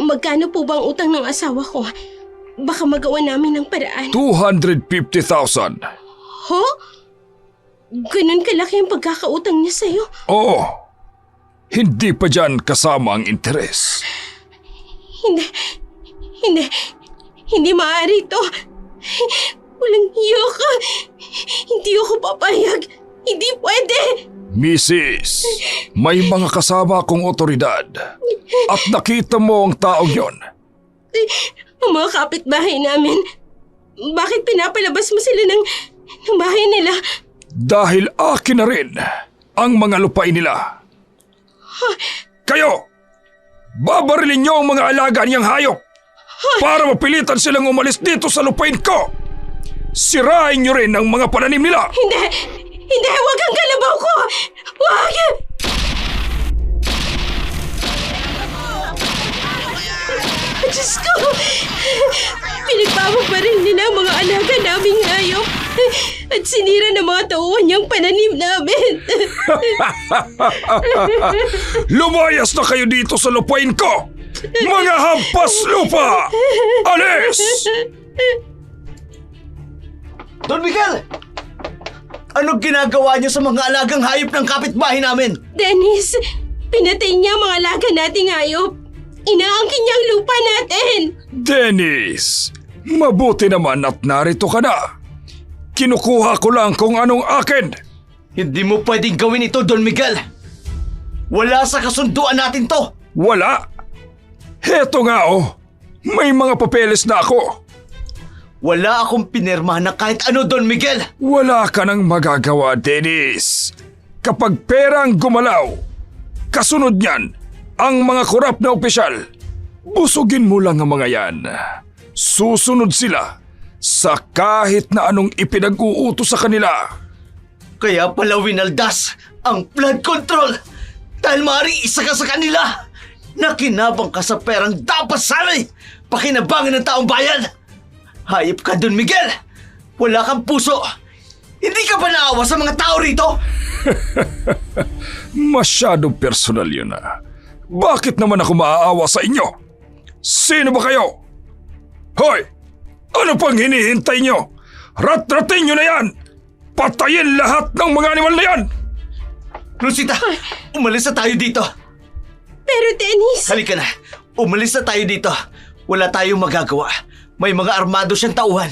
Magkano po bang utang ng asawa ko? Baka magawa namin ng paraan. 250,000. Ho? Ganun kalaki ang pagkakautang niya sa'yo? Oo. Hindi pa dyan kasama ang interes. Hindi maaari ito. Walang iyo ka. Hindi ako papayag. Hindi pwede. Mrs., may mga kasama akong otoridad. At nakita mo ang taong yon. Ang mga kapitbahay namin. Bakit pinapalabas mo sila ng bahay nila? Dahil akin na rin ang mga lupain nila. Kayo! Babarilin niyo ang mga alaga niyang hayop para mapilitan silang umalis dito sa lupain ko. Sirain niyo rin ang mga pananim nila. Hindi, huwag kang kalabaw ko! Huwag! Diyos ko! Pinagpapabaril nila ang mga alaga naming hayop at sinira ng mga tauhan niyang pananim namin. Lumayas na kayo dito sa lupain ko! Mga hampas lupa! Alis! Don Miguel! Anong ginagawa niyo sa mga alagang hayop ng kapitbahay namin? Dennis, pinatay niya ang mga alaga nating hayop. Inaangkin niya ang lupa natin. Dennis, mabuti naman at narito ka na. Kinukuha ko lang kung anong akin. Hindi mo pwedeng gawin ito, Don Miguel. Wala sa kasunduan natin to. Wala. Heto nga oh, may mga papeles na ako. Wala akong pinirma na kahit ano, Don Miguel. Wala ka nang magagawa, Dennis. Kapag pera ang gumalaw, kasunod niyan, ang mga korap na opisyal, busugin mo lang ang mga yan. Susunod sila sa kahit na anong ipinag-uutos sa kanila. Kaya pala winaldas ang flood control dahil maaaring isa ka sa kanila. Nakinabang ka sa perang dapat sana'y pakinabangan ng taong bayan. Hayop ka, Don Miguel! Wala kang puso! Hindi ka ba naawa sa mga tao rito? Masyadong personal yun ah. Bakit naman ako maaawa sa inyo? Sino ba kayo? Hoy! Ano pang hinihintay nyo? Rat-ratin nyo na yan! Patayin lahat ng mga animal na yan! Rosita, umalis na tayo dito. Pero Dennis... Halika na, umalis na tayo dito. Wala tayong magagawa. May mga armado siyang tauhan.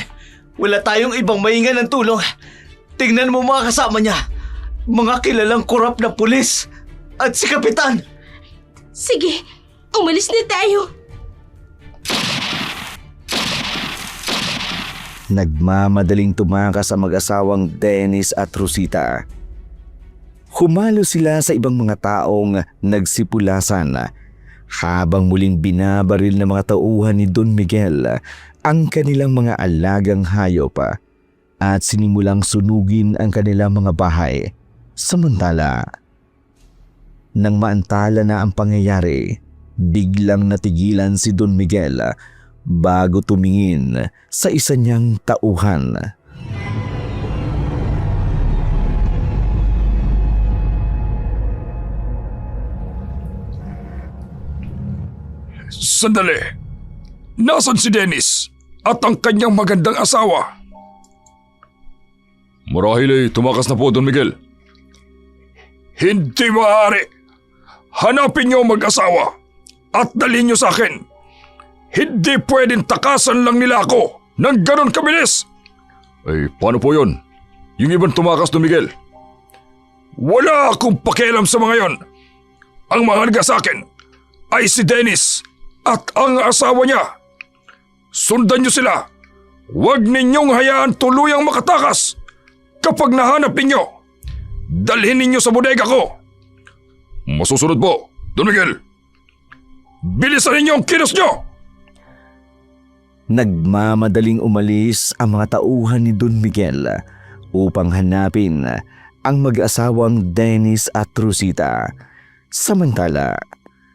Wala tayong ibang mahinga ng tulong. Tingnan mo mga kasama niya. Mga kilalang korap na pulis. At si Kapitan. Sige, umalis na tayo. Nagmamadaling tumakas ang mag-asawang Dennis at Rosita. Humalo sila sa ibang mga taong nagsipulasan habang muling binabaril ng mga tauhan ni Don Miguel ang kanilang mga alagang hayop at sinimulang sunugin ang kanilang mga bahay. Samantala, nang maantala na ang pangyayari, biglang natigilan si Don Miguel bago tumingin sa isa niyang tauhan. Sandali! Nasaan si Dennis at ang kanyang magandang asawa? Marahil ay tumakas na po, Don Miguel. Hindi maaari. Hanapin niyo ang mag-asawa at dalhin niyo sa akin. Hindi pwedeng takasan lang nila ako ng ganon kabilis. Ay, paano po yun? Yung ibang tumakas, Don Miguel. Wala akong pakialam sa mga yon. Ang mahalaga sa akin ay si Dennis at ang asawa niya. Sundan niyo sila. Huwag ninyong hayaan tuluyang makatakas. Kapag nahanap ninyo, dalhin ninyo sa bodega ko. Masusunod po, Don Miguel. Bilisan ninyo ang kilos nyo! Nagmamadaling umalis ang mga tauhan ni Don Miguel upang hanapin ang mag-asawang Dennis at Rosita. Samantala,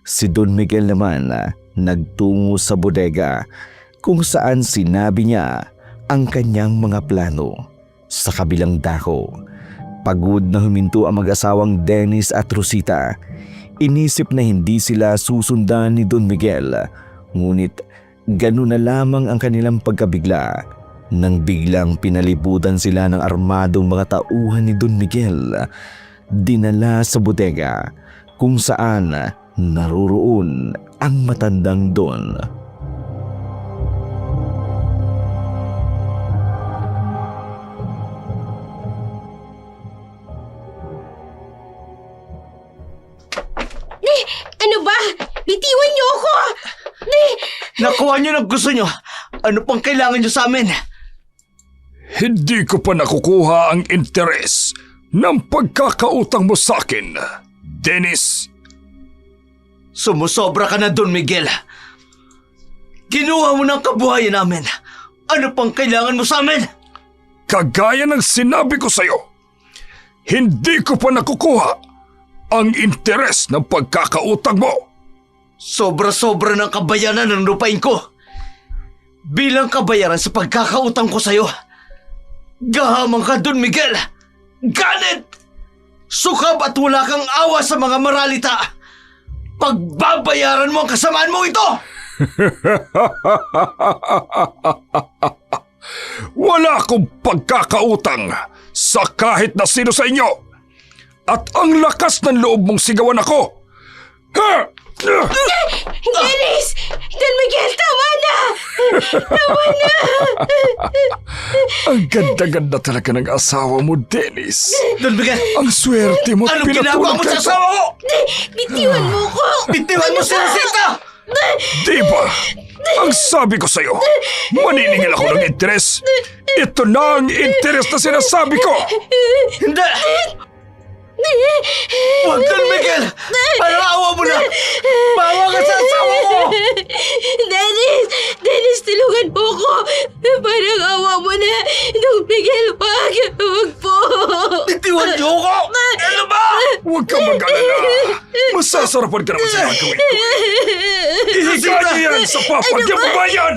si Don Miguel naman nagtungo sa bodega kung saan sinabi niya ang kanyang mga plano. Sa kabilang dako, pagod na huminto ang mag-asawang Dennis at Rosita. Inisip na hindi sila susundan ni Don Miguel, ngunit ganun na lamang ang kanilang pagkabigla nang biglang pinalibutan sila ng armadong mga tauhan ni Don Miguel. Dinala sa bodega kung saan naroroon ang matandang Don. Ano ba? Bitiwan niyo ako! Nakuha niyo ng gusto niyo. Ano pang kailangan niyo sa amin? Hindi ko pa nakukuha ang interes ng pagkakautang mo sa akin, Dennis. Sumusobra ka na, Don Miguel. Kinuha mo ng kabuhayan namin. Ano pang kailangan mo sa amin? Kagaya ng sinabi ko sa'yo, hindi ko pa nakukuha ang interes ng pagkakautang mo. Sobra-sobra ng kabayanan ng lupain ko. Bilang kabayaran sa pagkakautang ko sa'yo. Gahamang ka, Don Miguel. Ganit! Sukab at wala kang awa sa mga maralita. Pagbabayaran mo ang kasamaan mo ito! Wala akong pagkakautang sa kahit na sino sa inyo. At ang lakas ng loob mong sigawan ako. Ha! Dennis! Don Miguel, tama na! Tama na! Ang ganda-ganda talaga ng asawa mo, Dennis. Don Miguel, Ang swerte mo at anong ginagawa mo sa asawa ko? Bitiwan mo ko! Bitiwan mo si Rosita! Diba? Ang sabi ko sa'yo, maniningil ako ng interes. Ito na ang interes na sinasabi ko. Hindi! Huwag, Don Miguel! Parang awa mo na! Bawa ka sa asawa ko! Dennis, tulungan mo ko! Parang awa mo na! Don Miguel, wag po! Bitiwan niyo ko! Ano ba? Huwag kang mag-alala. Masasarapan ka naman sa gagawin ko. Ihiga niyo yan sa papagyang babayan!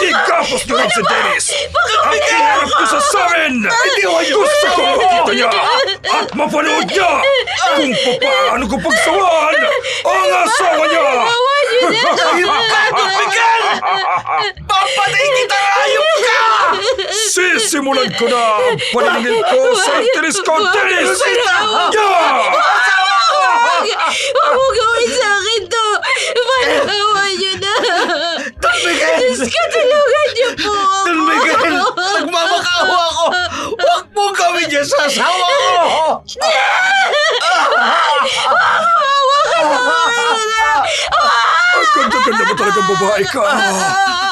Ikapos niyo lang si Dennis! Ang iharap ko sa samin! Gusto ko makita niya at mapanood niya kung paano ko pagsawaan ang asawa niya! Ayop ka, Don Miguel! Papatay kita! Ayop ka! Sisimulan ko na ang paniningil ko sa interes ko, Dennis! Yeah! Huwag mo gawin sa akin to! Parang awa niyo na! Don Miguel! Diyos ko, tulungan niyo po ako! Don Miguel! Nagmamakaawa ako! Huwag mo gawin niya sa asawa ko! Ang ganda-ganda mo talagang babae ka.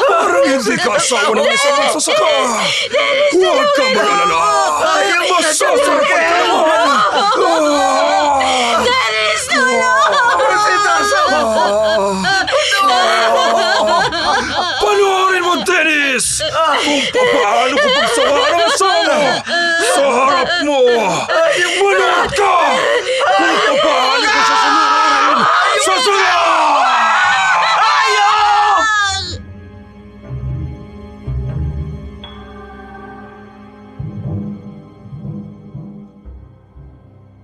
Parang hindi ka asawa ng isang magsasaka. Huwag kang mag-alala. Masasarapan ka naman. Dennis, tulong! Rosita, asawa ko! Panoorin mo, Dennis! Kung paano ko pagsawaan ang asawa sa harap mo! Manood ka! Kung paano ko sasunurin sa sunod!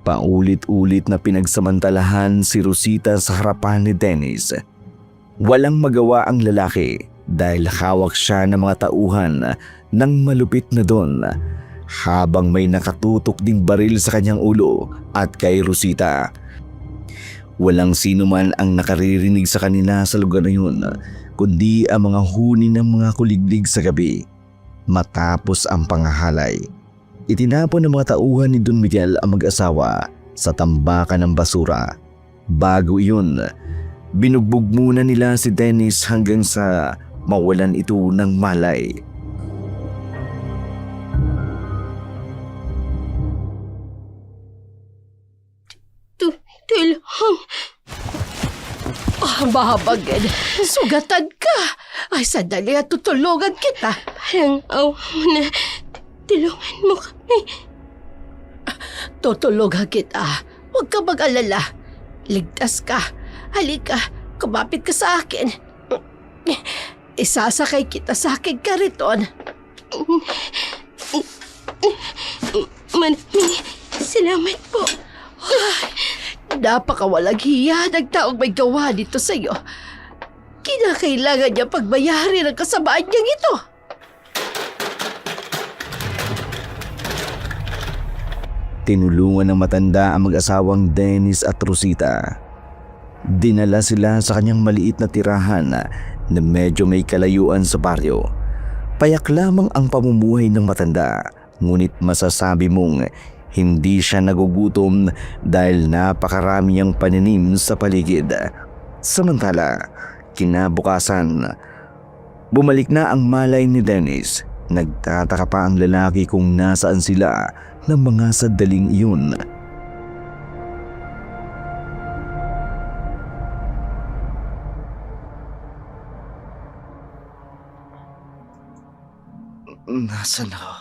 Paulit-ulit na pinagsamantalahan si Rosita sa harapan ni Dennis. Walang magawa ang lalaki dahil hawak siya ng mga tauhan ng malupit na Don. habang may nakatutok ding baril sa kanyang ulo at kay Rosita. Walang sino man ang nakaririnig sa kanila sa lugar na yun, kundi ang mga huni ng mga kuliglig sa gabi. Matapos ang pangahalay, itinapon ng mga tauhan ni Don Miguel ang mag-asawa sa tambakan ng basura. Bago iyon, binugbog muna nila si Dennis hanggang sa mawalan ito ng malay. Tilhang, Babagin, sugatan ka. Ay, sandali at tutulungan kita. parang awa mo na. Tulungan mo kami. Tutulungan kita. Huwag ka mag-alala. Ligtas ka. Halika, kumapit ka sa akin. Isasakay kita sa aking kariton. Maraming salamat po. Napakawalang hiya ng taong may gawa dito sa'yo. Kinakailangan niya pagbayarin ang kasamaan niyang ito. Tinulungan ng matanda ang mag-asawang Dennis at Rosita. Dinala sila sa kanyang maliit na tirahan na medyo may kalayuan sa baryo. Payak lamang ang pamumuhay ng matanda, ngunit masasabi mong hindi siya nagugutom dahil napakarami niyang pananim sa paligid. Samantala, kinabukasan, bumalik na ang malay ni Dennis. Nagtataka pa ang lalaki kung nasaan sila ng mga sandaling iyon. Nasaan ako?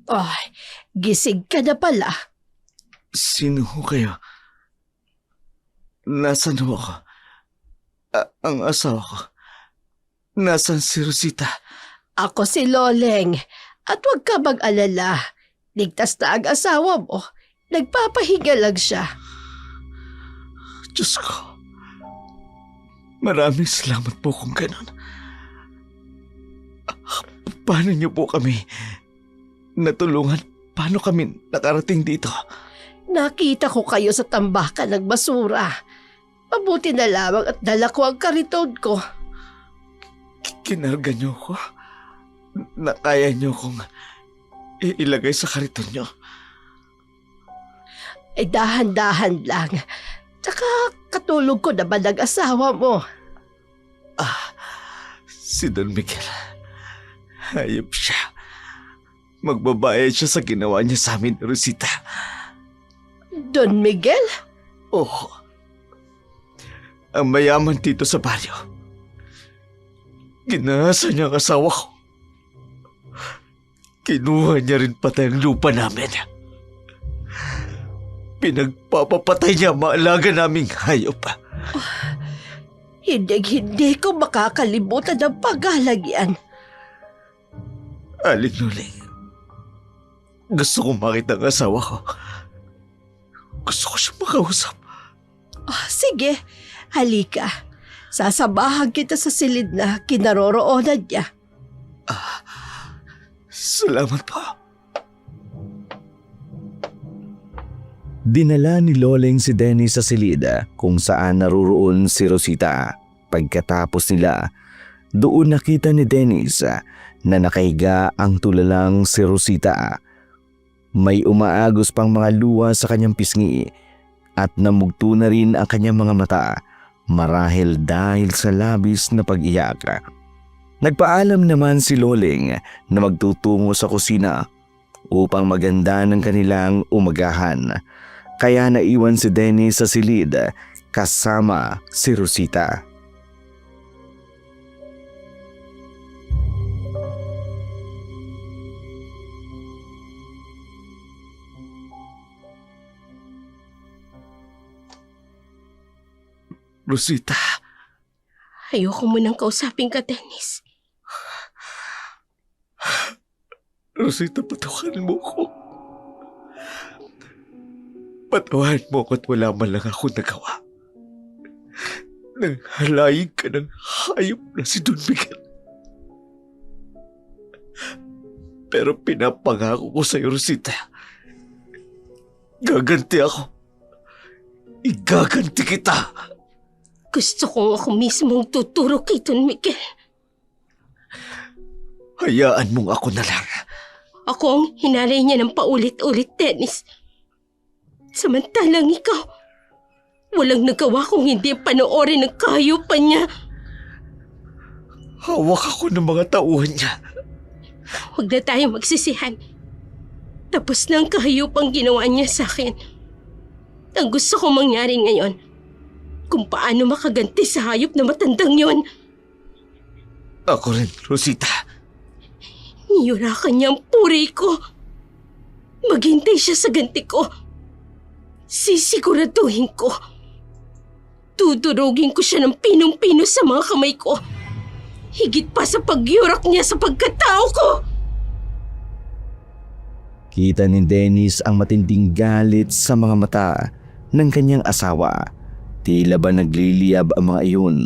Ay, gising ka na pala. Sino ho kayo? Nasaan ho ako? Ang asawa ko. Nasaan si Rosita? Ako si Loleng. At huwag ka mag-alala. Ligtas na ang asawa mo. Nagpapahinga lang siya. Diyos ko. Maraming salamat po kung ganun. Paano niyo po kami natulungan? Paano kami nakarating dito? Nakita ko kayo sa tambakan ng basura. Mabuti na lamang at dala ko ang kariton ko. Kinarga niyo ko? Nakaya niyo kong ilagay sa kariton niyo? Ay dahan-dahan lang. Tsaka katulog ko naman ang asawa mo. Si Don Miguel. Hayop siya. Magbabayad siya sa ginawa niya sa amin, Rosita. Don Miguel? Oo. Ang mayaman dito sa baryo. Ginahasa niya ang asawa ko. Kinuha niya rin patay ang lupa namin. Pinagpapapatay niya ang mga alaga naming hayop. Hindi ko makakalimutan ang paghalagyan. Aling Nuling, gusto kong makita ang asawa ko. Gusto ko siyang makausap. Sige, halika. Sasabahan kita sa silid na kinaroroonan niya. Salamat po. Dinala ni Loleng si Dennis sa silid kung saan naruroon si Rosita. Pagkatapos nila, doon nakita ni Dennis na nakahiga ang tulalang si Rosita. May umaagos pang mga luha sa kanyang pisngi at namugto na rin ang kanyang mga mata marahil dahil sa labis na pag-iyak. Nagpaalam naman si Loleng na magtutungo sa kusina upang maganda ng kanilang umagahan. Kaya naiwan si Dennis sa silid kasama si Rosita. Rosita, Ayoko munang kausapin ka, Dennis. Rosita, patawarin mo ko. Patawarin mo ko at wala man lang ako nagawa. Nang halayin ka ng hayop na si Don Miguel. Pero pinapangako ko sa'yo, Rosita. Gaganti ako. Igaganti kita. Gusto kong ako mismong tuturo kay Don Miguel. Hayaan mong ako na lang. Ako ang hinalay niya ng paulit-ulit, Dennis. Samantalang ikaw, walang nagawa kung hindi panoorin ang kahayupan niya. Hawak ako ng mga tauhan niya. Huwag na tayo magsisihan. Tapos na ang kahayupang ginawa niya sa akin. Ang gusto kong mangyari ngayon, kung paano makaganti sa hayop na matandang yon. Ako rin, Rosita. Niyurakan niya ang puri ko. Maghintay siya sa ganti ko. Sisiguraduhin ko. Tudurugin ko siya ng pinong-pino sa mga kamay ko. Higit pa sa pagyurak niya sa pagkatao ko. Kita ni Dennis ang matinding galit sa mga mata ng kanyang asawa. Tila ba nagliliyab ang mga iyon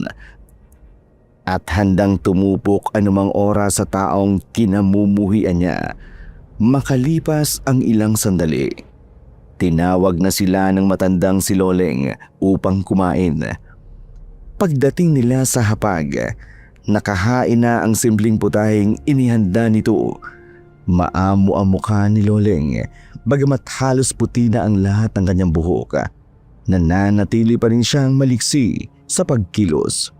at handang tumupok anumang oras sa taong kinamumuhian niya. Makalipas ang ilang sandali, tinawag na sila ng matandang si Loleng upang kumain. Pagdating nila sa hapag, nakahain na ang simpleng putahing inihanda nito. Maamo ang mukha ni Loleng, bagamat halos puti na ang lahat ng kanyang buhok. Nananatili pa rin siyang maliksi sa pagkilos.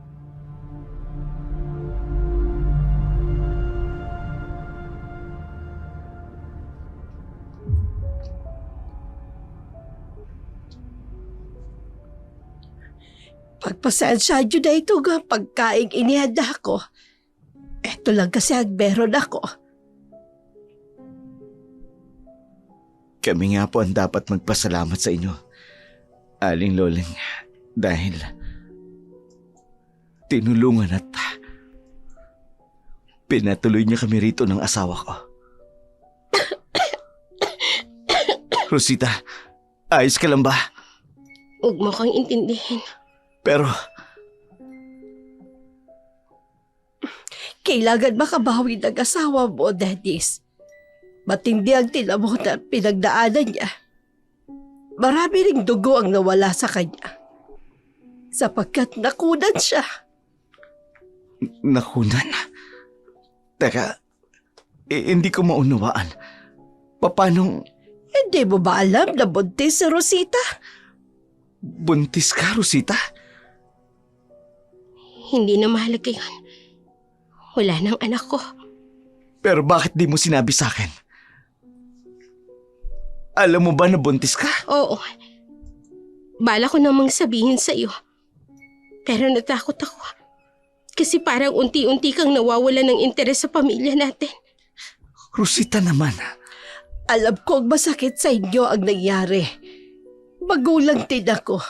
Pagpasensya nyo na ito nga pagkaing inihanda ko. Eto lang kasi ang meron ako. Kami nga po ang dapat magpasalamat sa inyo, Aling Loleng, dahil tinulungan at pinatuloy niya kami rito ng asawa ko. Rosita, ayos ka lang ba? Huwag mo kang intindihin. Pero Kailangan makabawi ng asawa mo, Dennis. Matindi ang tinamot at pinagdaanan niya. Marami ring dugo ang nawala sa kanya. Sapagkat nakunan siya. nakunan. Teka, hindi ko maunawaan. Paano Hindi mo ba alam na buntis si Rosita? buntis ka, Rosita? Hindi na mahalaga yun. Wala nang anak ko. Pero bakit di mo sinabi sa akin? Alam mo ba na buntis ka? Oo. Bala ko namang sabihin sa iyo. Pero natakot ako. Kasi parang unti-unti kang nawawala ng interes sa pamilya natin. Rosita naman. Alam kong masakit sa inyo ang nangyari. Magulang din ako.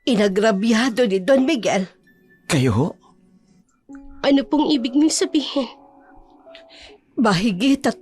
Inagrabyado ni Don Miguel. Kayo? Ano pong ibig niyong sabihin? Mahigit at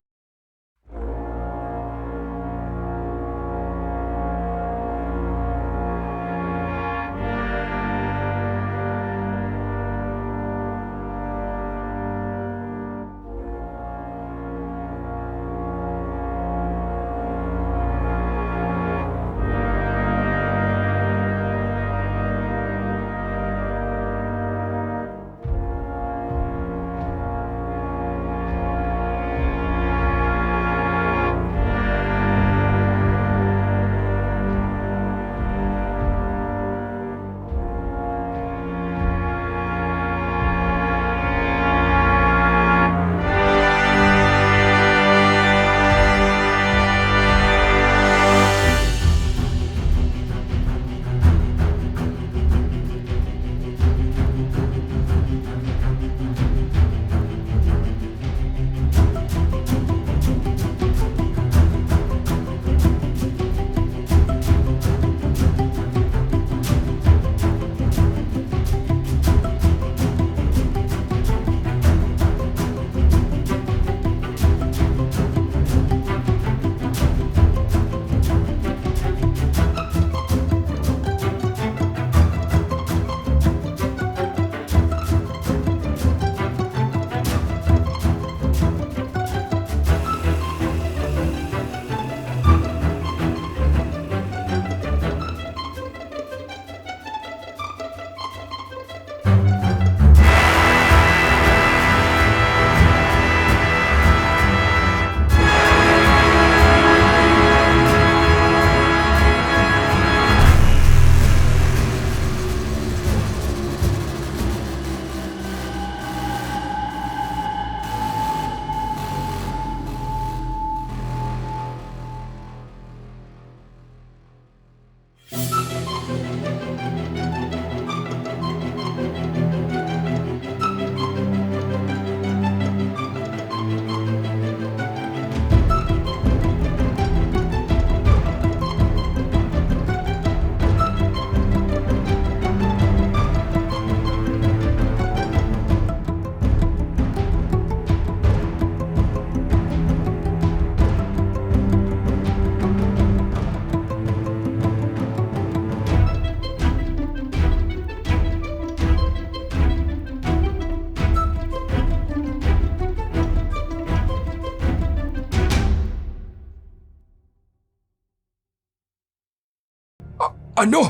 Ano?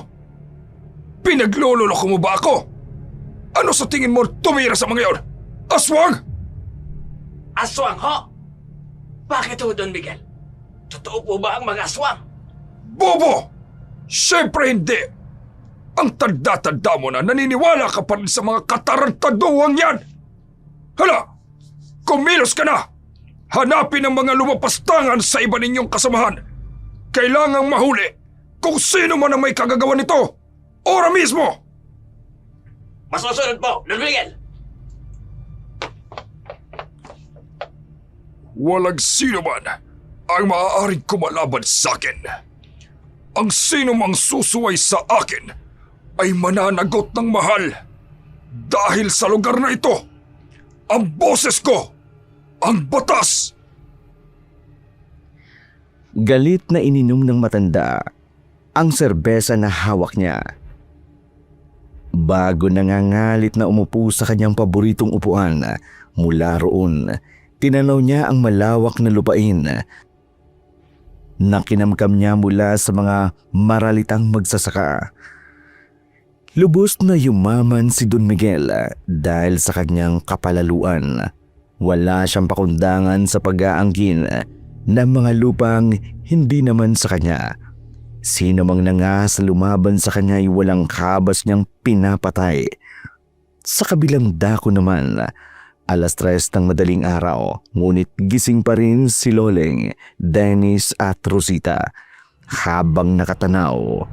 Pinaglololoko mo ba ako? Ano sa tingin mo tumira sa mga yon? Aswang? Aswang ho? Bakit ho, Don Miguel? Totoo po ba ang mga aswang? Bobo! Siyempre hindi! Ang tanda-tanda mo na naniniwala ka pa rin sa mga katarantaduhang yan! Hala! Kumilos ka na! Hanapin ang mga lumapastangan sa iba ninyong kasamahan! Kailangang mahuli kung sino man ang may kagagawa nito! Ora mismo! Masusunod po, Don Miguel! Walang sino man ang maaaring kumalaban sa akin. Ang sino mang susuway sa akin ay mananagot ng mahal. Dahil sa lugar na ito, ang boses ko, ang batas. Galit na ininom ng matanda ang serbesa na hawak niya. Bago nangangalit na umupo sa kanyang paboritong upuan, mula roon, tinanaw niya ang malawak na lupain na kinamkam niya mula sa mga maralitang magsasaka. Lubos na yumaman si Don Miguel dahil sa kanyang kapalaluan. Wala siyang pakundangan sa pag-aangkin ng mga lupang hindi naman sa kanya. Sino mang nangahas sa lumaban sa kanya ay walang kabas niyang pinapatay. Sa kabilang dako naman, 3:00 ng madaling araw, ngunit gising pa rin si Loleng, Dennis at Rosita habang nakatanaw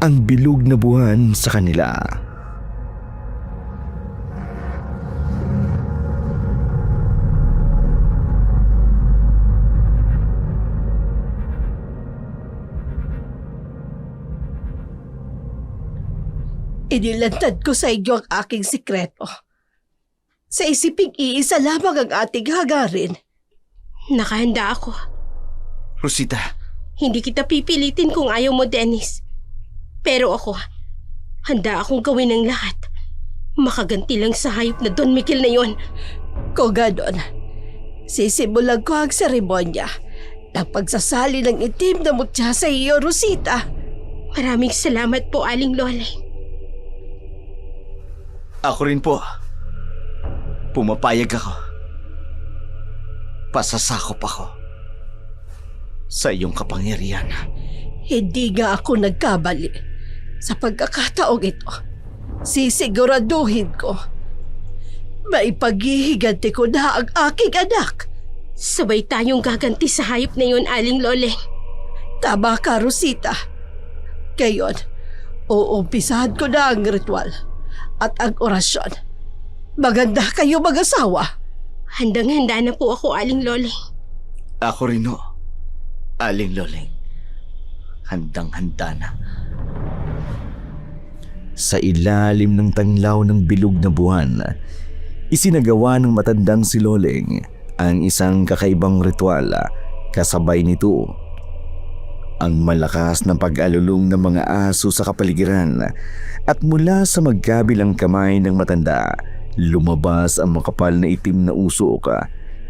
ang bilog na buwan sa kanila. Inilantad ko sa inyo ang aking sikreto. Sa isiping iisa lamang ang ating hagarin. Nakahanda ako. Rosita, Hindi kita pipilitin kung ayaw mo, Dennis. Pero ako, handa akong gawin ang lahat. Makaganti lang sa hayop na Don Miguel na yon. Kung ganon, sisimulan ko ang seremonya ng pagsasali ng itim na mutya sa iyo, Rosita. Maraming salamat po, Aling Lole. ako rin po. Pumapayag ako. Pasasakop ako sa iyong kapangyarihan. Hindi nga ako nagkabali. Sa pagkakataong ito, sisiguraduhin ko maipaghihiganti ko na ang aking anak. Sabay tayong gaganti sa hayop na yon, Aling Lole. Tama ka, Rosita. Ngayon, uumpisahan ko na ang ritual at ang orasyon. Maganda kayo mag-asawa. Handang-handa na po ako, Aling Lole. Ako rin ho, Aling Loleng. Handang-handa na. Sa ilalim ng tanglaw ng bilog na buwan, isinagawa ng matandang si Loleng ang isang kakaibang ritual. Kasabay nito, ang malakas na pag-alulong ng mga aso sa kapaligiran at mula sa magkabilang kamay ng matanda, lumabas ang makapal na itim na usok.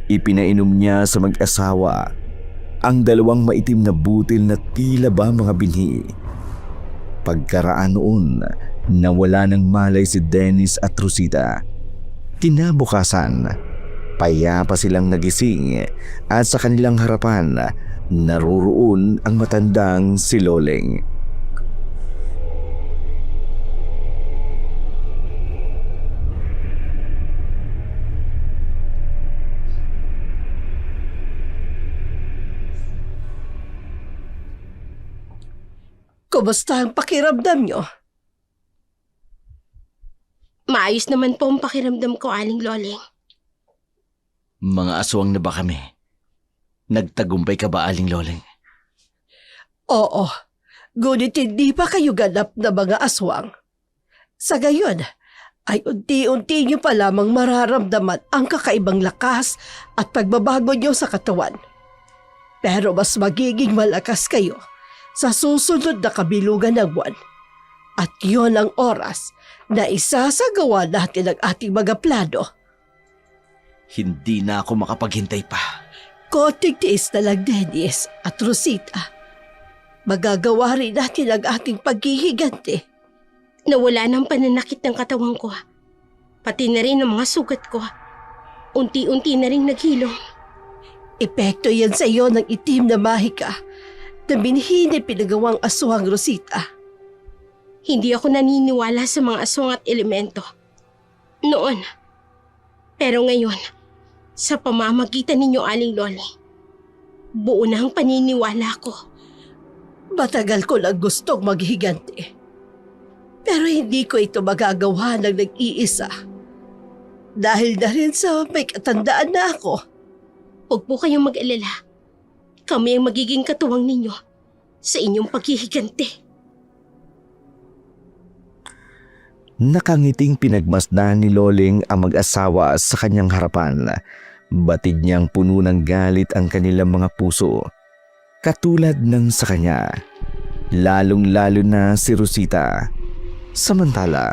Ipinainom niya sa mag-asawa ang 2 maitim na butil na tila ba mga binhi. Pagkaraan noon, nawala ng malay si Dennis at Rosita. Kinabukasan, payapa silang nagising at sa kanilang harapan, naroroon ang matandang si Loleng. Kumusta ang pakiramdam niyo? Maayos naman po ang pakiramdam ko, Aling Lole. Mga aswang na ba kami? Nagtagumpay ka ba, Aling Loleng? Oo, ngunit hindi pa kayo ganap na mga aswang. Sa gayon, ay unti-unti niyo pa lamang mararamdaman ang kakaibang lakas at pagbabago niyo sa katawan. Pero mas magiging malakas kayo sa susunod na kabilugan ng buwan. At yon ang oras na isasagawa natin ang ating mga plano. Hindi na ako makapaghintay pa. Konting tiis na lang, Dennis at Rosita. magagawa rin natin ang ating paghihiganti. Nawala ng pananakit ng katawan ko. Pati na rin ang mga sugat ko. Unti-unti na rin naghilom. Epekto yan sa iyo ng itim na mahika na binhi ni pinagawang aswang Rosita. Hindi ako naniniwala sa mga aswang at elemento. Noon. Pero ngayon, sa pamamagitan ninyo, Aling Loli, buo na ang paniniwala ko. Matagal ko lang gustong maghiganti. Pero hindi ko ito magagawa ng nag-iisa. Dahil na rin sa may katandaan na ako. Huwag po kayong mag-alala. Kami ang magiging katuwang ninyo sa inyong paghihiganti. Nakangiting pinagmasdan ni Loling ang mag-asawa sa kanyang harapan. Batid niyang puno ng galit ang kanilang mga puso. Katulad ng sa kanya. Lalong-lalo na si Rosita. Samantala,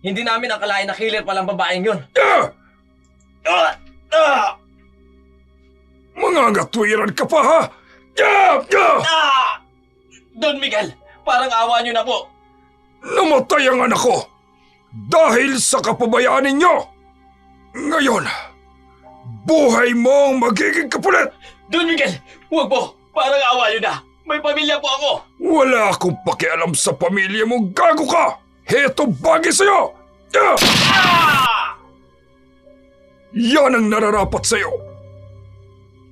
Hindi namin akalain na killer palang babaeng yun. Mga ngatwiran ka pa, ha? Don Miguel, parang awa niyo na po. Namatay ang anak ko dahil sa kapabayaan ninyo. Ngayon, buhay mo ang magiging kapalit. Don Miguel, huwag po. Parang awa niyo na. May pamilya po ako. Wala akong pakialam sa pamilya mo, gago ka! Heto bagay sa'yo! Yan ang nararapat sa'yo.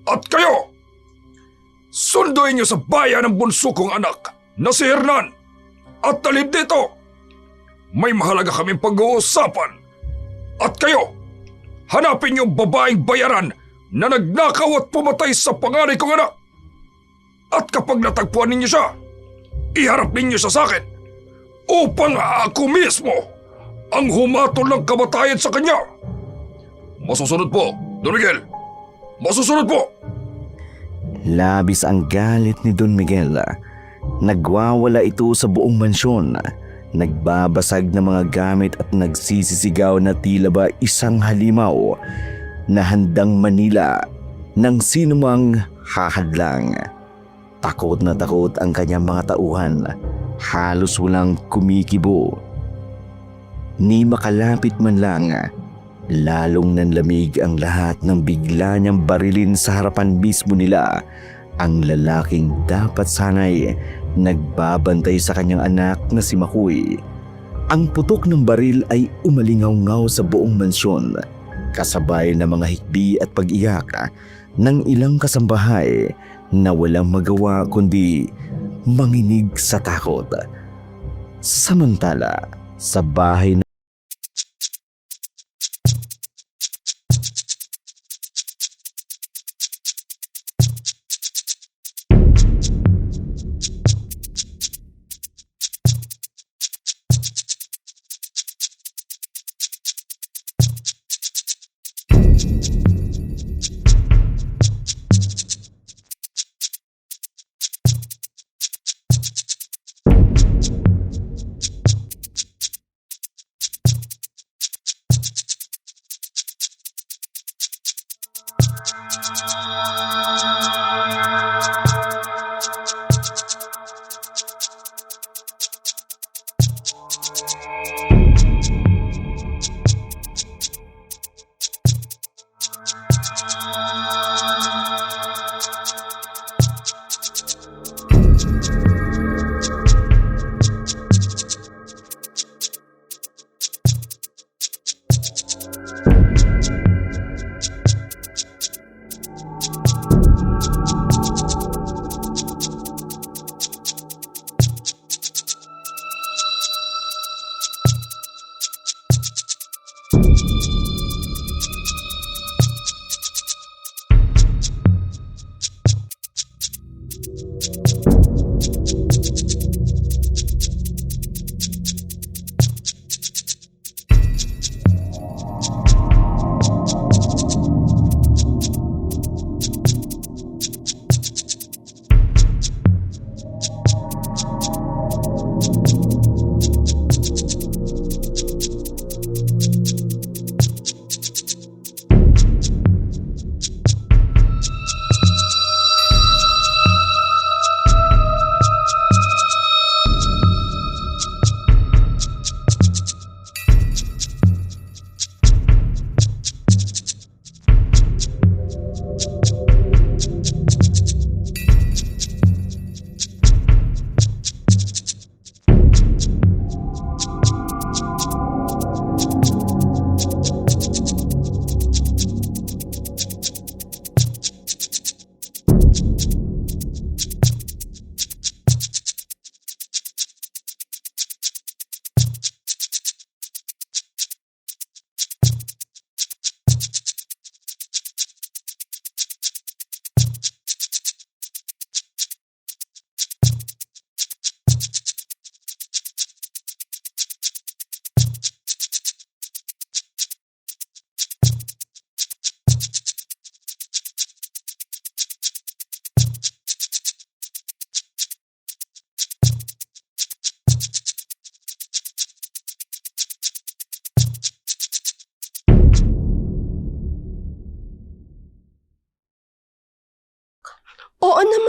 At kayo, sunduin niyo sa bayan ng bunso kong anak na si Hernan at talib dito. May mahalaga kaming pag-uusapan. At kayo, hanapin niyo ang babaeng bayaran na nagnakaw at pumatay sa panganay kong anak. At kapag natagpuan ninyo siya, iharap ninyo siya sa akin upang ako mismo ang humatol ng kamatayan sa kanya. Masusunod po, Don Miguel. Masusunod po. Labis ang galit ni Don Miguel. Nagwawala ito sa buong mansyon. Nagbabasag ng mga gamit at nagsisisigaw na tila ba isang halimaw na handang manila ng sinumang hahadlang. Takot na takot ang kanyang mga tauhan. Halos walang kumikibo. Ni makalapit man lang, lalong nanlamig ang lahat ng bigla niyang barilin sa harapan mismo nila ang lalaking dapat sana'y nagbabantay sa kanyang anak na si Makoy. Ang putok ng baril ay umalingaw-ngaw sa buong mansyon, kasabay ng mga hikbi at pag-iyak ng ilang kasambahay na walang magawa kundi manginig sa takot. Samantala, sa bahay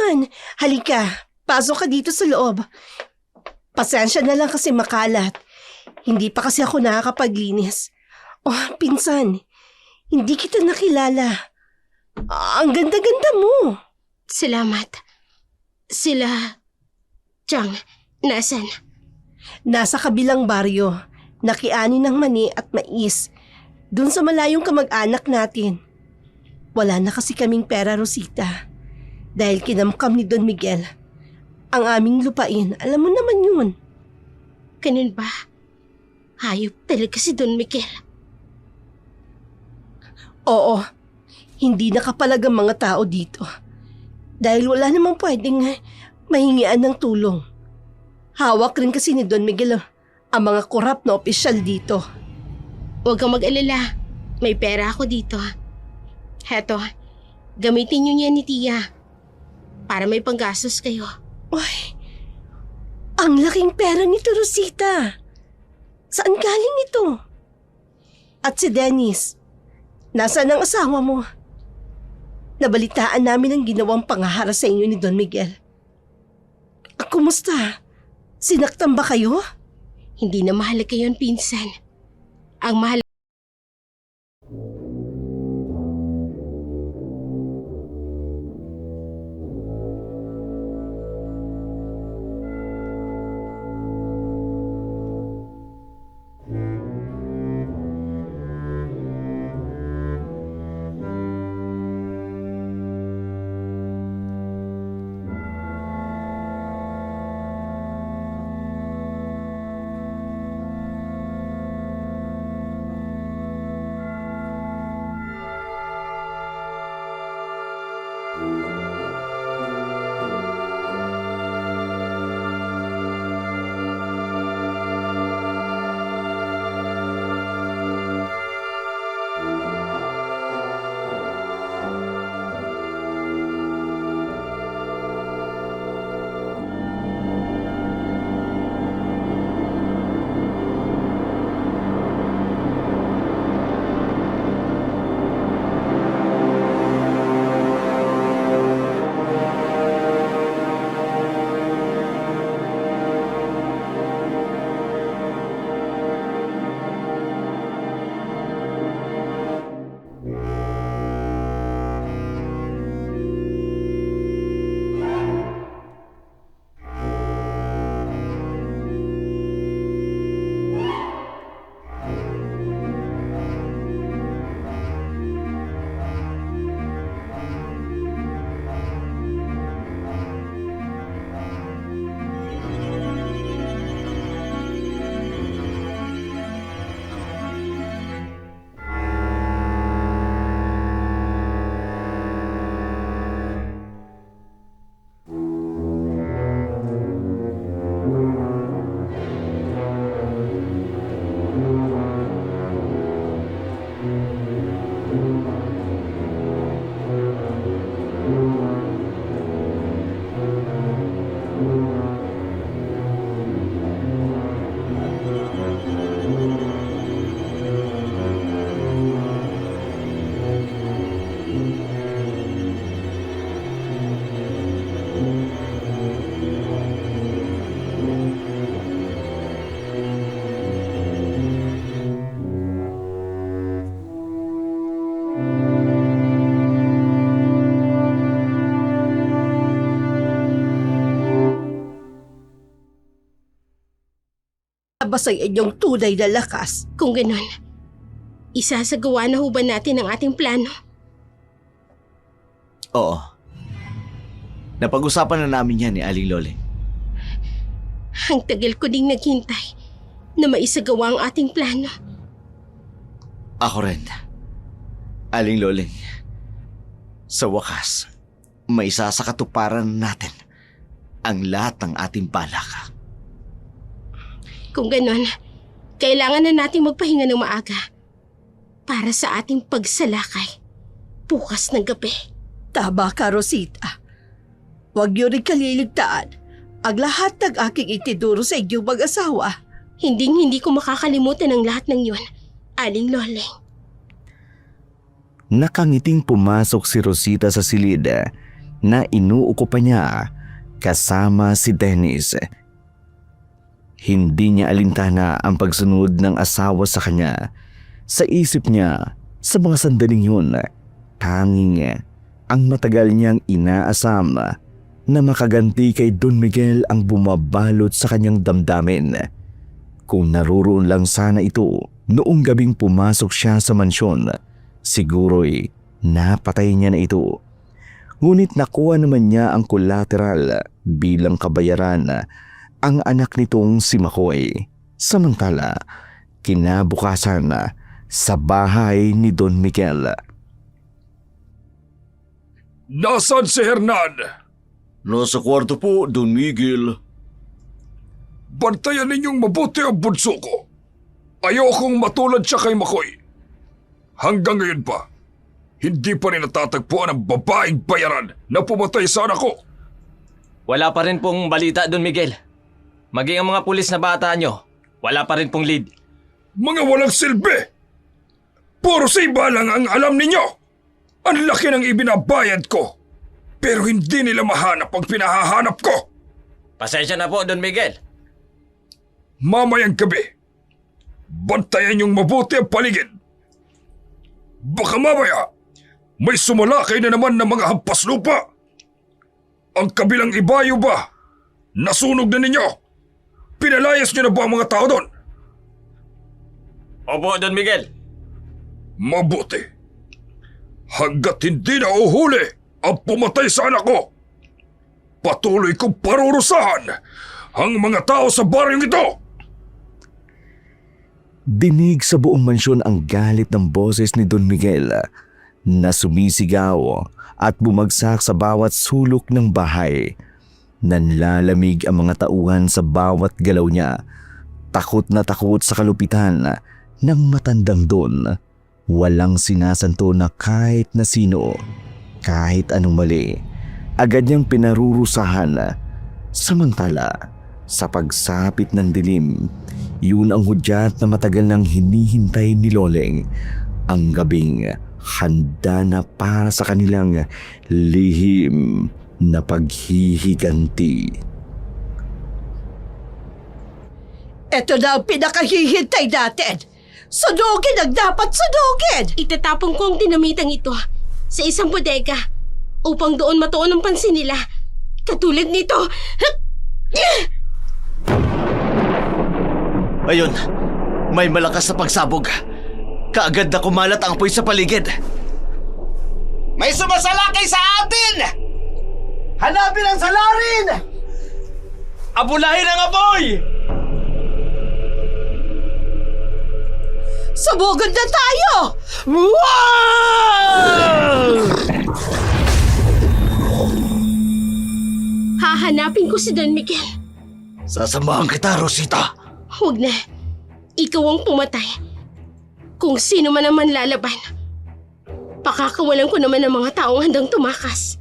naman. Halika, pasok ka dito sa loob. Pasensya na lang kasi makalat. Hindi pa kasi ako nakakapaglinis. Oh, pinsan, hindi kita nakilala. Ang ganda-ganda mo. Salamat. Sila... Chang, nasan? Nasa kabilang baryo, nakiani ng mani at mais. Doon sa malayong kamag-anak natin. Wala na kasi kaming pera, Rosita. Dahil kinamkam ni Don Miguel. Ang aming lupain, alam mo naman yun. Ganun ba? Hayop talaga si Don Miguel. Oo, hindi nakapalag ang mga tao dito. Dahil wala namang pwedeng mahingian ng tulong. Hawak rin kasi ni Don Miguel ang mga korap na opisyal dito. Huwag kang mag-alala. May pera ako dito. Heto, gamitin niyo niya ni Tia. Para may panggastos kayo. Ay, ang laking pera nito, Rosita. Saan galing ito? At si Dennis, nasaan ang asawa mo? Nabalitaan namin ang ginawang pangahara sa inyo ni Don Miguel. Kumusta? Sinaktan ba kayo? Hindi na mahalaga yun, pinsan. Ang mahalaga... Ba sa inyong tunay na lakas? Kung ganon, isasagawa na ho ba natin ang ating plano? Oo. Napag-usapan na namin yan ni Aling Loleng. Ang tagal ko ding naghintay na maisagawa ang ating plano. Ako rin. Aling Loleng. Sa wakas, may isasakatuparan natin ang lahat ng ating balak. Kung ganon, kailangan na nating magpahinga ng maaga para sa ating pagsalakay bukas ng gabi. Tama ka, Rosita. Huwag niyo rin kaliligtaan ang lahat ng aking itiduro sa inyong mag-asawa. Hindi ko makakalimutan ang lahat ng yun, Aling Loleng. Nakangiting pumasok si Rosita sa silid na inuukupan niya kasama si Dennis. Hindi niya alintana ang pagsunod ng asawa sa kanya. Sa isip niya, sa mga sandaling yun, tanging ang matagal niyang inaasam na makaganti kay Don Miguel ang bumabalot sa kanyang damdamin. Kung naroon lang sana ito noong gabing pumasok siya sa mansyon, siguro'y napatay niya na ito. Ngunit nakuha naman niya ang collateral bilang kabayaran, ang anak nitong si Makoy. Samantala, kinabukasan sa bahay ni Don Miguel. Nasaan si Hernan? Nasa kwarto po, Don Miguel. Bantayan ninyong mabuti ang bunso ko. Ayokong matulad siya kay Makoy. Hanggang ngayon pa, hindi pa rin natatagpuan ang babaeng bayaran na pumatay sa anak ko. Wala pa rin pong balita, Don Miguel. Maging ang mga pulis na bata nyo, wala pa rin pong lead. Mga walang silbi! Puro siba lang ang alam ninyo! Ang laki ng ibinabayad ko! Pero hindi nila mahanap ang pinahahanap ko! Pasensya na po, Don Miguel. Mamayang gabi, bantayan niyong mabuti ang paligid. Baka mamaya, may sumalakay na naman ng mga hampas lupa. Ang kabilang ibayo ba? Nasunog na ninyo? Pinalayas niyo na ba ang mga tao doon? Opo, Don Miguel. Mabuti. Hanggat hindi na uhuli ang pumatay sa anak ko, patuloy kong parurusahan ang mga tao sa baryong ito. Dinig sa buong mansyon ang galit ng boses ni Don Miguel na sumisigaw at bumagsak sa bawat sulok ng bahay. Nanlalamig ang mga tauhan sa bawat galaw niya. Takot na takot sa kalupitan ng matandang Don. Walang sinasanto na kahit na sino, kahit anong mali, agad niyang pinarurusahan. Samantala, sa pagsapit ng dilim, yun ang hudyat na matagal nang hinihintay ni Loleng. Ang gabing handa na para sa kanilang lihim na paghihiganti. Ito na ang pinakahihintay natin. Sunugin ang dapat sunugin! Itatapon ko ang dinamitang ito sa isang bodega upang doon matuon ang pansin nila. Katulad nito. Ayun, may malakas na pagsabog. Kaagad na kumalat ang apoy sa paligid. May sumasalakay sa atin! Hanapin ang salarin! Abulahin ang apoy! Sabugod na tayo! Hahanapin ko si Don Miguel. Sasamahan kita, Rosita. Huwag na. Ikaw ang pumatay. Kung sino man naman lalaban, pakakawalan ko naman ng mga taong handang tumakas.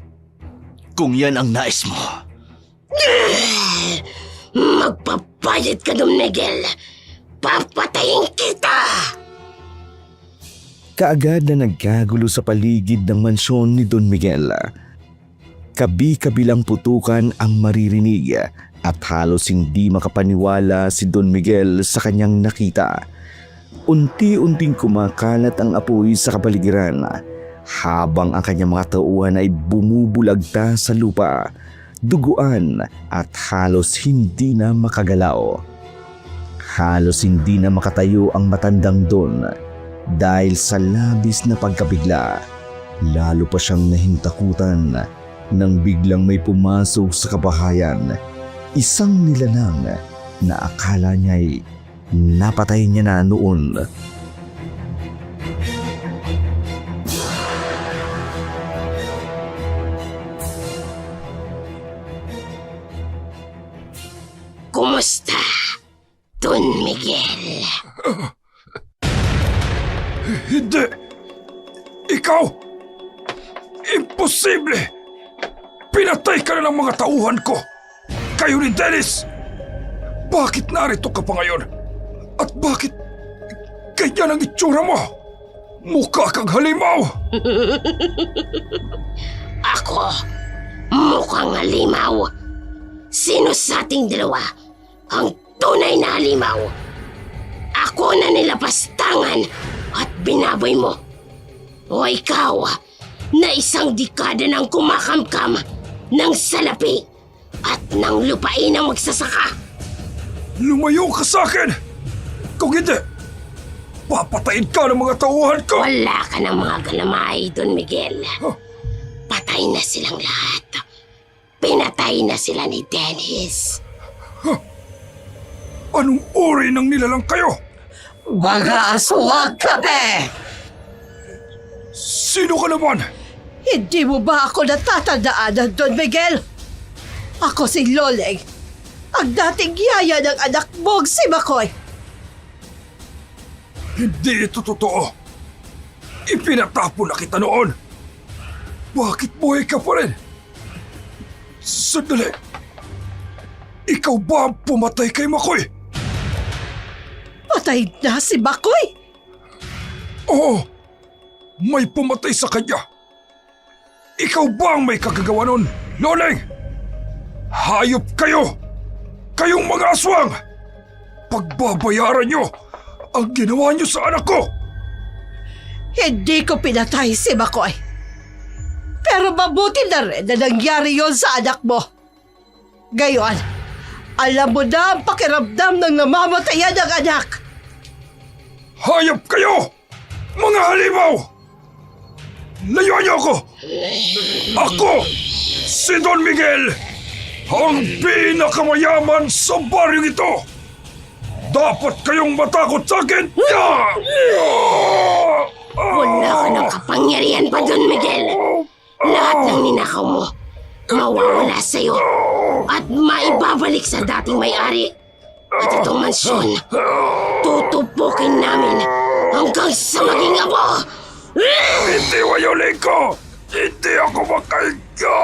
Kung yan ang nais mo. Magpapalit ka, Don Miguel. Papatayin kita! Kaagad na nagkagulo sa paligid ng mansyon ni Don Miguel. Kabi-kabilang putukan ang maririnig at halos hindi makapaniwala si Don Miguel sa kanyang nakita. Unti-unting kumakalat ang apoy sa kapaligiran habang ang kanyang mga tauhan ay bumubulagta sa lupa, duguan at halos hindi na makagalaw. Halos hindi na makatayo ang matandang Don dahil sa labis na pagkabigla. Lalo pa siyang nahintakutan nang biglang may pumasok sa kabahayan. Isang nilalang na akala niya'y napatay niya na noon. Kumusta, Don Miguel? Hindi! Ikaw! Imposible! Pinatay ka na ng mga tauhan ko! Kayo ni Dennis! Bakit narito ka pa ngayon? At bakit ganyan ang itsura mo? Mukha kang halimaw! Ako Mukhang halimaw. Sino sa ating dalawa ang tunay na halimaw? Ako na nilapastangan at binaboy mo. O ikaw na isang dekada ng kumakamkam ng salapi at ng lupain ng magsasaka. Lumayo ka sa akin! Kung hindi, papatayin ka ng mga tauhan ko! Wala ka ng mga galamay, Don Miguel. Patay na silang lahat. Pinatay na sila ni Dennis. Anong uri ng nilalang kayo? Mga aswang kami! Sino ka naman? Hindi mo ba ako natatandaan, Don Miguel? Ako si Loleng, ang dating yaya ng anak mong si Makoy. Hindi ito totoo. Ipinatapo na kita noon. Bakit buhay ka pa rin? Sandali. Ikaw ba ang pumatay kay Makoy? Patay na si Makoy? Oo. May pumatay sa kanya. Ikaw ba ang may kagagawa nun, Loleng? Hayop kayo! Kayong mga aswang! Pagbabayaran nyo ang ginawa nyo sa anak ko! Hindi ko pinatay si Makoy. Pero mabuti na rin na nangyari yon sa anak mo. Gayon, alam mo na ang pakiramdam ng namamatayan ng anak. Hayop kayo! Mga halimaw! Layuan niyo ako! Ako, si Don Miguel, ang pinakamayaman sa baryong ito! Dapat kayong matakot sa akin! Wala ka ng kapangyarihan pa, Don Miguel. Lahat ng ninakaw mo, mawawala sa'yo at maibabalik sa dating may-ari. At itong mansyon, tutupukin namin hanggang sa maging abo. Hindi wayolin ko! Hindi ako makahiga!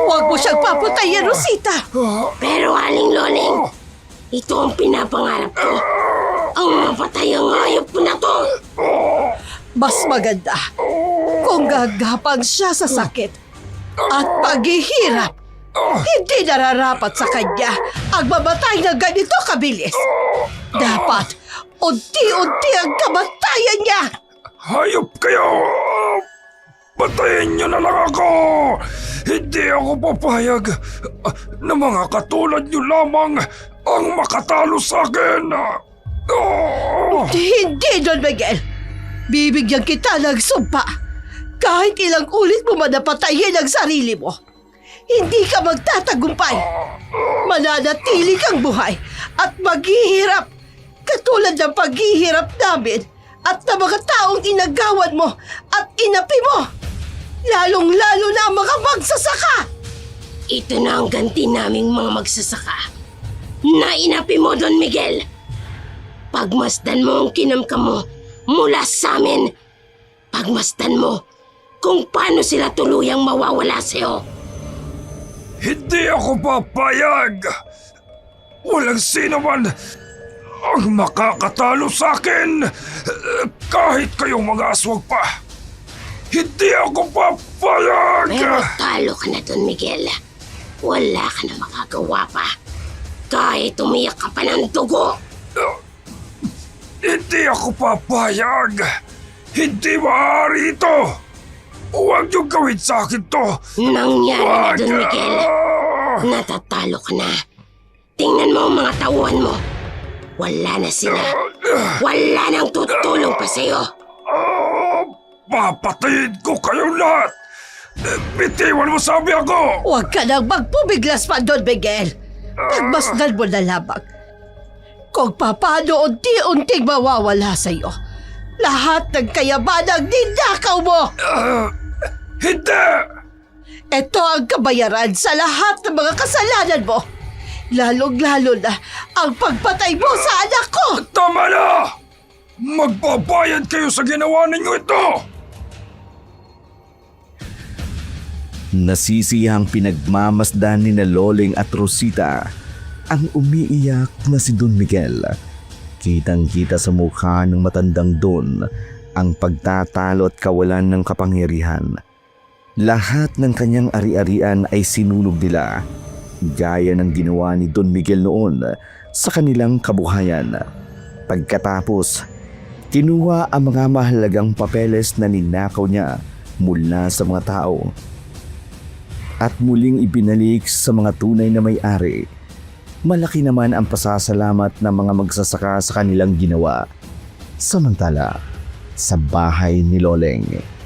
Huwag mo siyang papatayin, Rosita. Pero Aling Loleng, ito ang pinapangarap ko. Ang mapatay ang hayop na to. Mas maganda kung gagapang siya sa sakit at paghihirap. Hindi nararapat sa kanya ang mamatay na ganito kabilis. Dapat unti-unti ang kamatayan niya. Hayop kayo! Patayin niyo na lang ako! Hindi ako papayag na mga katulad niyo lamang ang makatalo sa akin! Hindi, Don Miguel. Bibigyan kita ng sumpa. Kahit ilang ulit mo manapatayin ang sarili mo, hindi ka magtatagumpay. Mananatili kang buhay at maghihirap katulad ng paghihirap namin at ng mga taong inagawan mo at inapi mo. Lalong-lalo na ang mga magsasaka. Ito na ang ganti naming mga magsasaka na inapi mo, Don Miguel. Pagmasdan mo ang kinamkam mo mula sa amin. Pagmasdan mo kung paano sila tuluyang mawawala sa'yo. Hindi ako papayag! Walang sino man ang makakatalo sa akin! Kahit kayong mga aswag pa! Hindi ako papayag! Pero talo ka na, Don Miguel. Wala ka na makagawa pa. Kahit umiyak ka pa ng dugo. Hindi ako papayag! Hindi maaari ito! Huwag niyong gawin sa akin to! Nangyari na, Don Miguel. Natatalo ka na. Tingnan mo ang mga tauhan mo. Wala na sila. Wala nang tutulong pa sa'yo. Papatayin ko kayong lahat! Bitiwan mo sabi ako! Huwag ka nang magpumiglas pa, Don Miguel. Pagmasdan mo na lamang kung paano unti-unting mawawala sa'yo lahat ng kayamanang ninakaw mo. Hindi! Ito ang kabayaran sa lahat ng mga kasalanan mo. Lalong-lalo na ang pagpatay mo sa anak ko. Tama na! Magbabayad kayo sa ginawa ninyo ito! Nasisiyang pinagmamasdan ni na Loleng at Rosita ang umiiyak na si Don Miguel. Kitang-kita sa mukha ng matandang Don ang pagtatalo at kawalan ng kapangyarihan. Lahat ng kanyang ari-arian ay sinunog nila, gaya ng ginawa ni Don Miguel noon sa kanilang kabuhayan. Pagkatapos, kinuha ang mga mahalagang papeles na ninakaw niya mula sa mga tao at muling ibinalik sa mga tunay na may-ari. Malaki naman ang pasasalamat ng mga magsasaka sa kanilang ginawa. Samantala, sa bahay ni Loleng,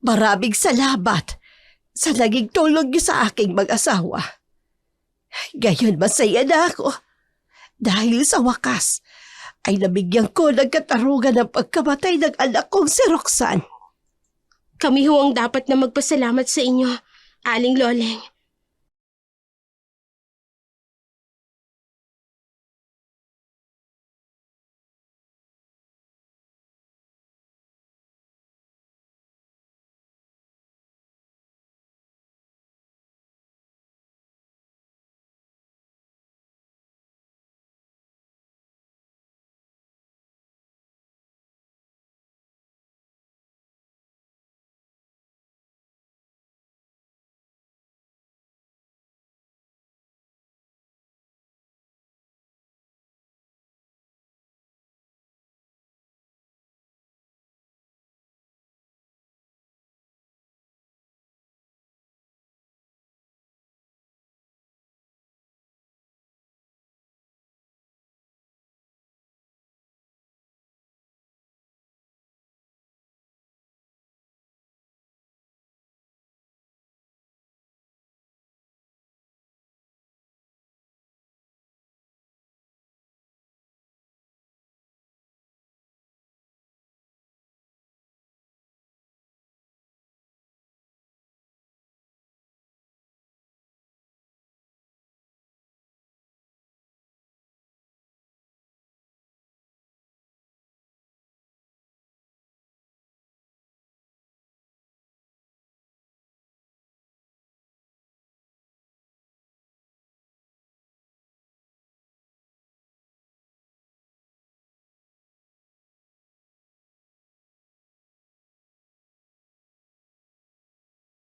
Maraming salamat sa naging tulong niyo sa aking mag-asawa. Ngayon masaya na ako dahil sa wakas ay nabigyan ko ng katarungan ng pagkamatay ng anak kong si Roxanne. Kami ho ang dapat na magpasalamat sa inyo, Aling Loleng.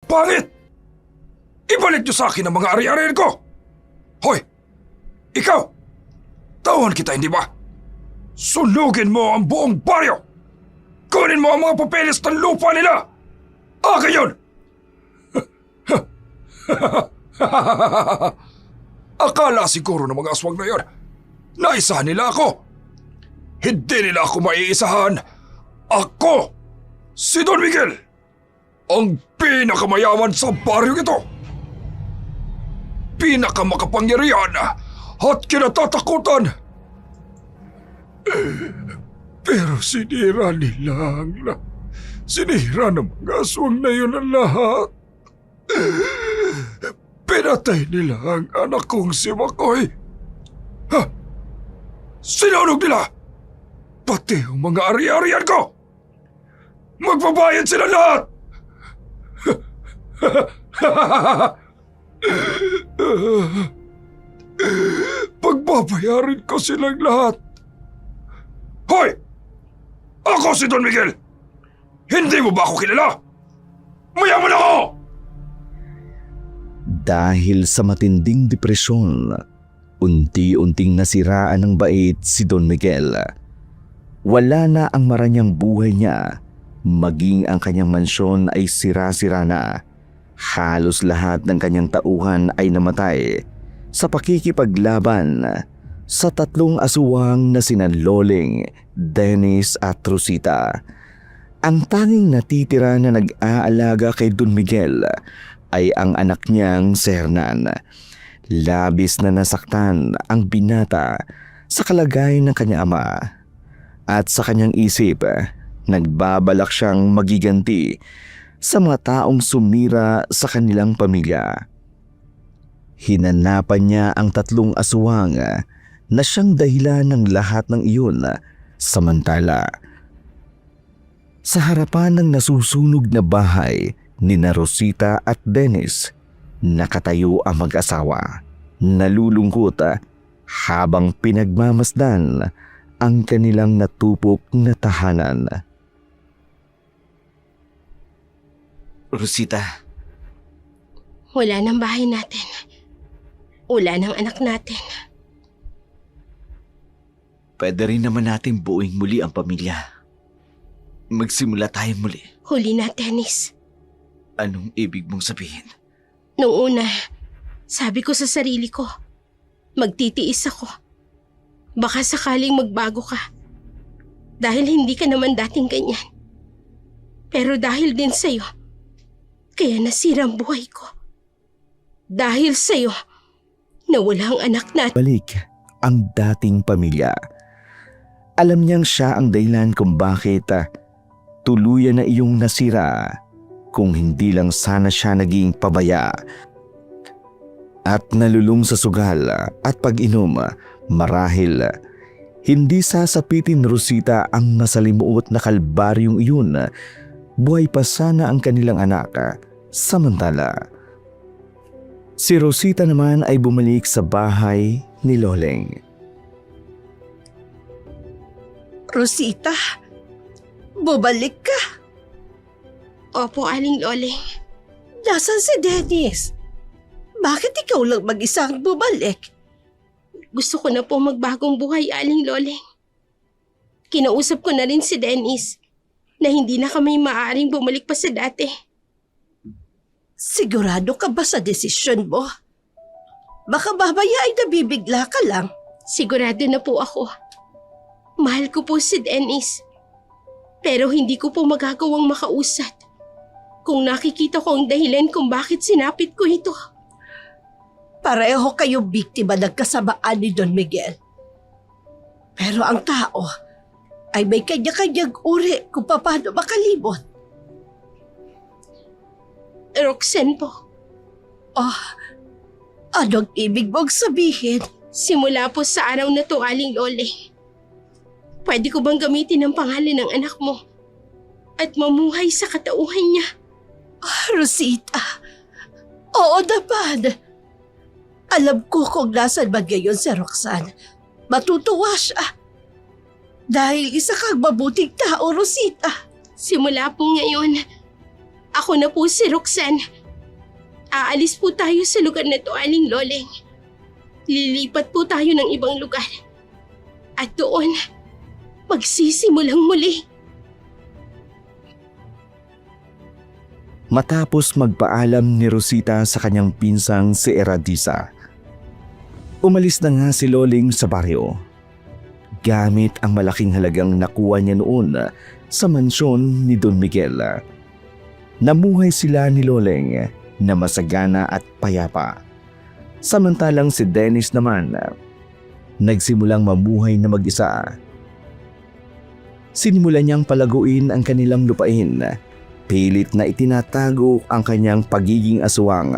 Pangit! Ibalik niyo sa akin ang mga ari-arian ko! Hoy! Ikaw! Tauhan kita, hindi ba? Sunugin mo ang buong baryo! Kunin mo ang mga papeles ng lupa nila! Akin yun! Akala siguro ng mga aswang na yun, naisahan nila ako. Hindi nila ako maiisahan. Ako, si Don Miguel! Ang pinakamayaman sa baryong ito. Pinakamakapangyarihan at kinatatakutan. Pero sinira ng mga aswang na yun ang lahat. Pinatay nila ang anak kong si Makoy. Sinunog nila pati ang mga ari-arian ko. Magbabayad sila lahat. Pagbabayarin ko silang lahat. Hoy! Ako si Don Miguel! Hindi mo ba ako kilala? Mayaman ako! dahil sa matinding depresyon, unti-unting nasiraan ng bait si Don Miguel. Wala na ang maranyang buhay niya, maging ang kanyang mansyon ay sira-sira na. Halos lahat ng kanyang tauhan ay namatay sa pakikipaglaban sa tatlong aswang na sina Loleng, Dennis at Rosita. Ang tanging natitira na nag-aalaga kay Don Miguel ay ang anak niyang si Hernan. Labis na nasaktan ang binata sa kalagayan ng kanyang ama at sa kanyang isip, nagbabalak siyang magiganti sa mga taong sumira sa kanilang pamilya. Hinanapan niya ang tatlong aswang na siyang dahilan ng lahat ng iyon. Samantala, sa harapan ng nasusunog na bahay ni na Rosita at Dennis, nakatayo ang mag-asawa, nalulungkot habang pinagmamasdan ang kanilang natupok na tahanan. Rosita, Wala ng bahay natin. Wala ng anak natin. pwede rin naman natin buuin muli ang pamilya. Magsimula tayo muli. Huli na, Dennis. Anong ibig mong sabihin? Noong una, sabi ko sa sarili ko, magtitiis ako. Baka sakaling magbago ka. Dahil hindi ka naman dating ganyan. Pero dahil din sa'yo, kaya nasira ang buhay ko. Dahil sa'yo, nawala ang anak natin. Balik ang dating pamilya. Alam niyang siya ang dahilan kung bakit tuluyan na iyong nasira, kung hindi lang sana siya naging pabaya. At nalulung sa sugal at pag-inom, marahil hindi sasapitin, Rosita, ang masalimuot na kalbaryong iyon. Buhay pa sana ang kanilang anak. Samantala, si Rosita naman ay bumalik sa bahay ni Loleng. Rosita, bumalik ka. Opo, Aling Loleng. Nasaan si Dennis? Bakit ikaw lang mag-isang bumalik? Gusto ko na po magbagong buhay, Aling Loleng. Kinausap ko na rin si Dennis na hindi na kami maaaring bumalik pa sa dati. Sigurado ka ba sa desisyon mo? Baka babaya ay nabibigla ka lang. Sigurado na po ako. Mahal ko po si Dennis. Pero hindi ko po magagawang makausat kung nakikita ko ang dahilan kung bakit sinapit ko ito. Pareho kayo biktima ng kasamaan ni Don Miguel. Pero ang tao ay may kanya-kanyang uri kung paano makalimot. Roxanne po. Oh, anong ibig mong sabihin? Simula po sa araw na to, Aling Loleng, pwede ko bang gamitin ang pangalan ng anak mo at mamuhay sa katauhan niya? Rosita, oo naman. Alam ko kung nasan ba ngayon si Roxanne. Matutuwa siya. Dahil isa kang mabuting tao, Rosita. Simula po ngayon, ako na po si Roxanne. Aalis po tayo sa lugar na to, Aling Loleng. Lilipat po tayo ng ibang lugar. At doon, magsisimulang muli. Matapos magpaalam ni Rosita sa kanyang pinsang si Eradisa, umalis na nga si Loleng sa baryo. Gamit ang malaking halagang nakuha niya noon sa mansyon ni Don Miguel. Namuhay sila ni Loleng na masagana at payapa. Samantalang si Dennis naman, nagsimulang mamuhay na mag-isa. Sinimulan niyang palaguin ang kanilang lupain. Pilit na itinatago ang kanyang pagiging aswang.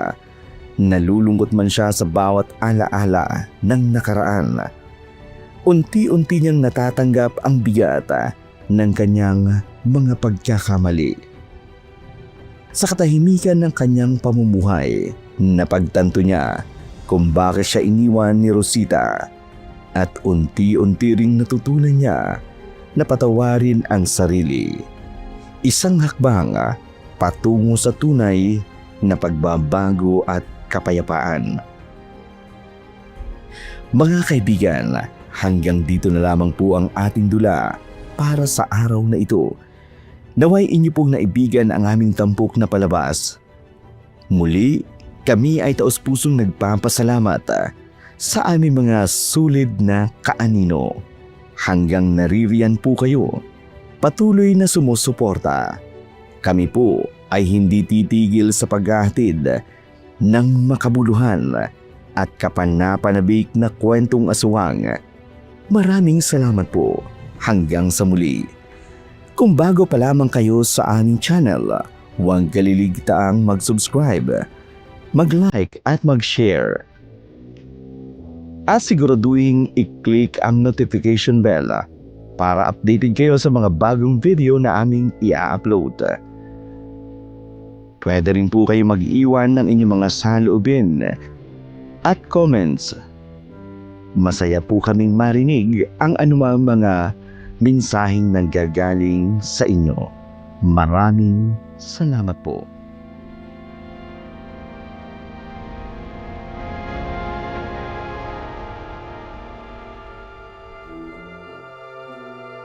Nalulungkot man siya sa bawat alaala ng nakaraan. Unti-unti niyang natatanggap ang bigat ng kanyang mga pagkakamali. Sa katahimikan ng kanyang pamumuhay, napagtanto niya kung bakit siya iniwan ni Rosita at unti-unti ring natutunan niya na patawarin ang sarili. Isang hakbang patungo sa tunay na pagbabago at kapayapaan. Mga kaibigan, hanggang dito na lamang po ang ating dula para sa araw na ito. Naway inyo pong naibigan ang aming tampok na palabas. Muli, kami ay taos-pusong nagpapasalamat sa aming mga sulid na kaanino. Hanggang naririyan po kayo, patuloy na sumusuporta. Kami po ay hindi titigil sa paghahatid ng makabuluhan at kapanapanabik na kwentong aswang. Maraming salamat po. Hanggang sa muli. Kung bago pa lamang kayo sa aming channel, huwag kaliligtaang mag-subscribe, mag-like at mag-share. At siguraduhin i-click ang notification bell para updated kayo sa mga bagong video na aming i-upload. Pwede rin po kayo mag-iwan ng inyong mga saloobin at comments. Masaya po kaming marinig ang anumang mga mensaheng nanggagaling sa inyo. Maraming salamat po.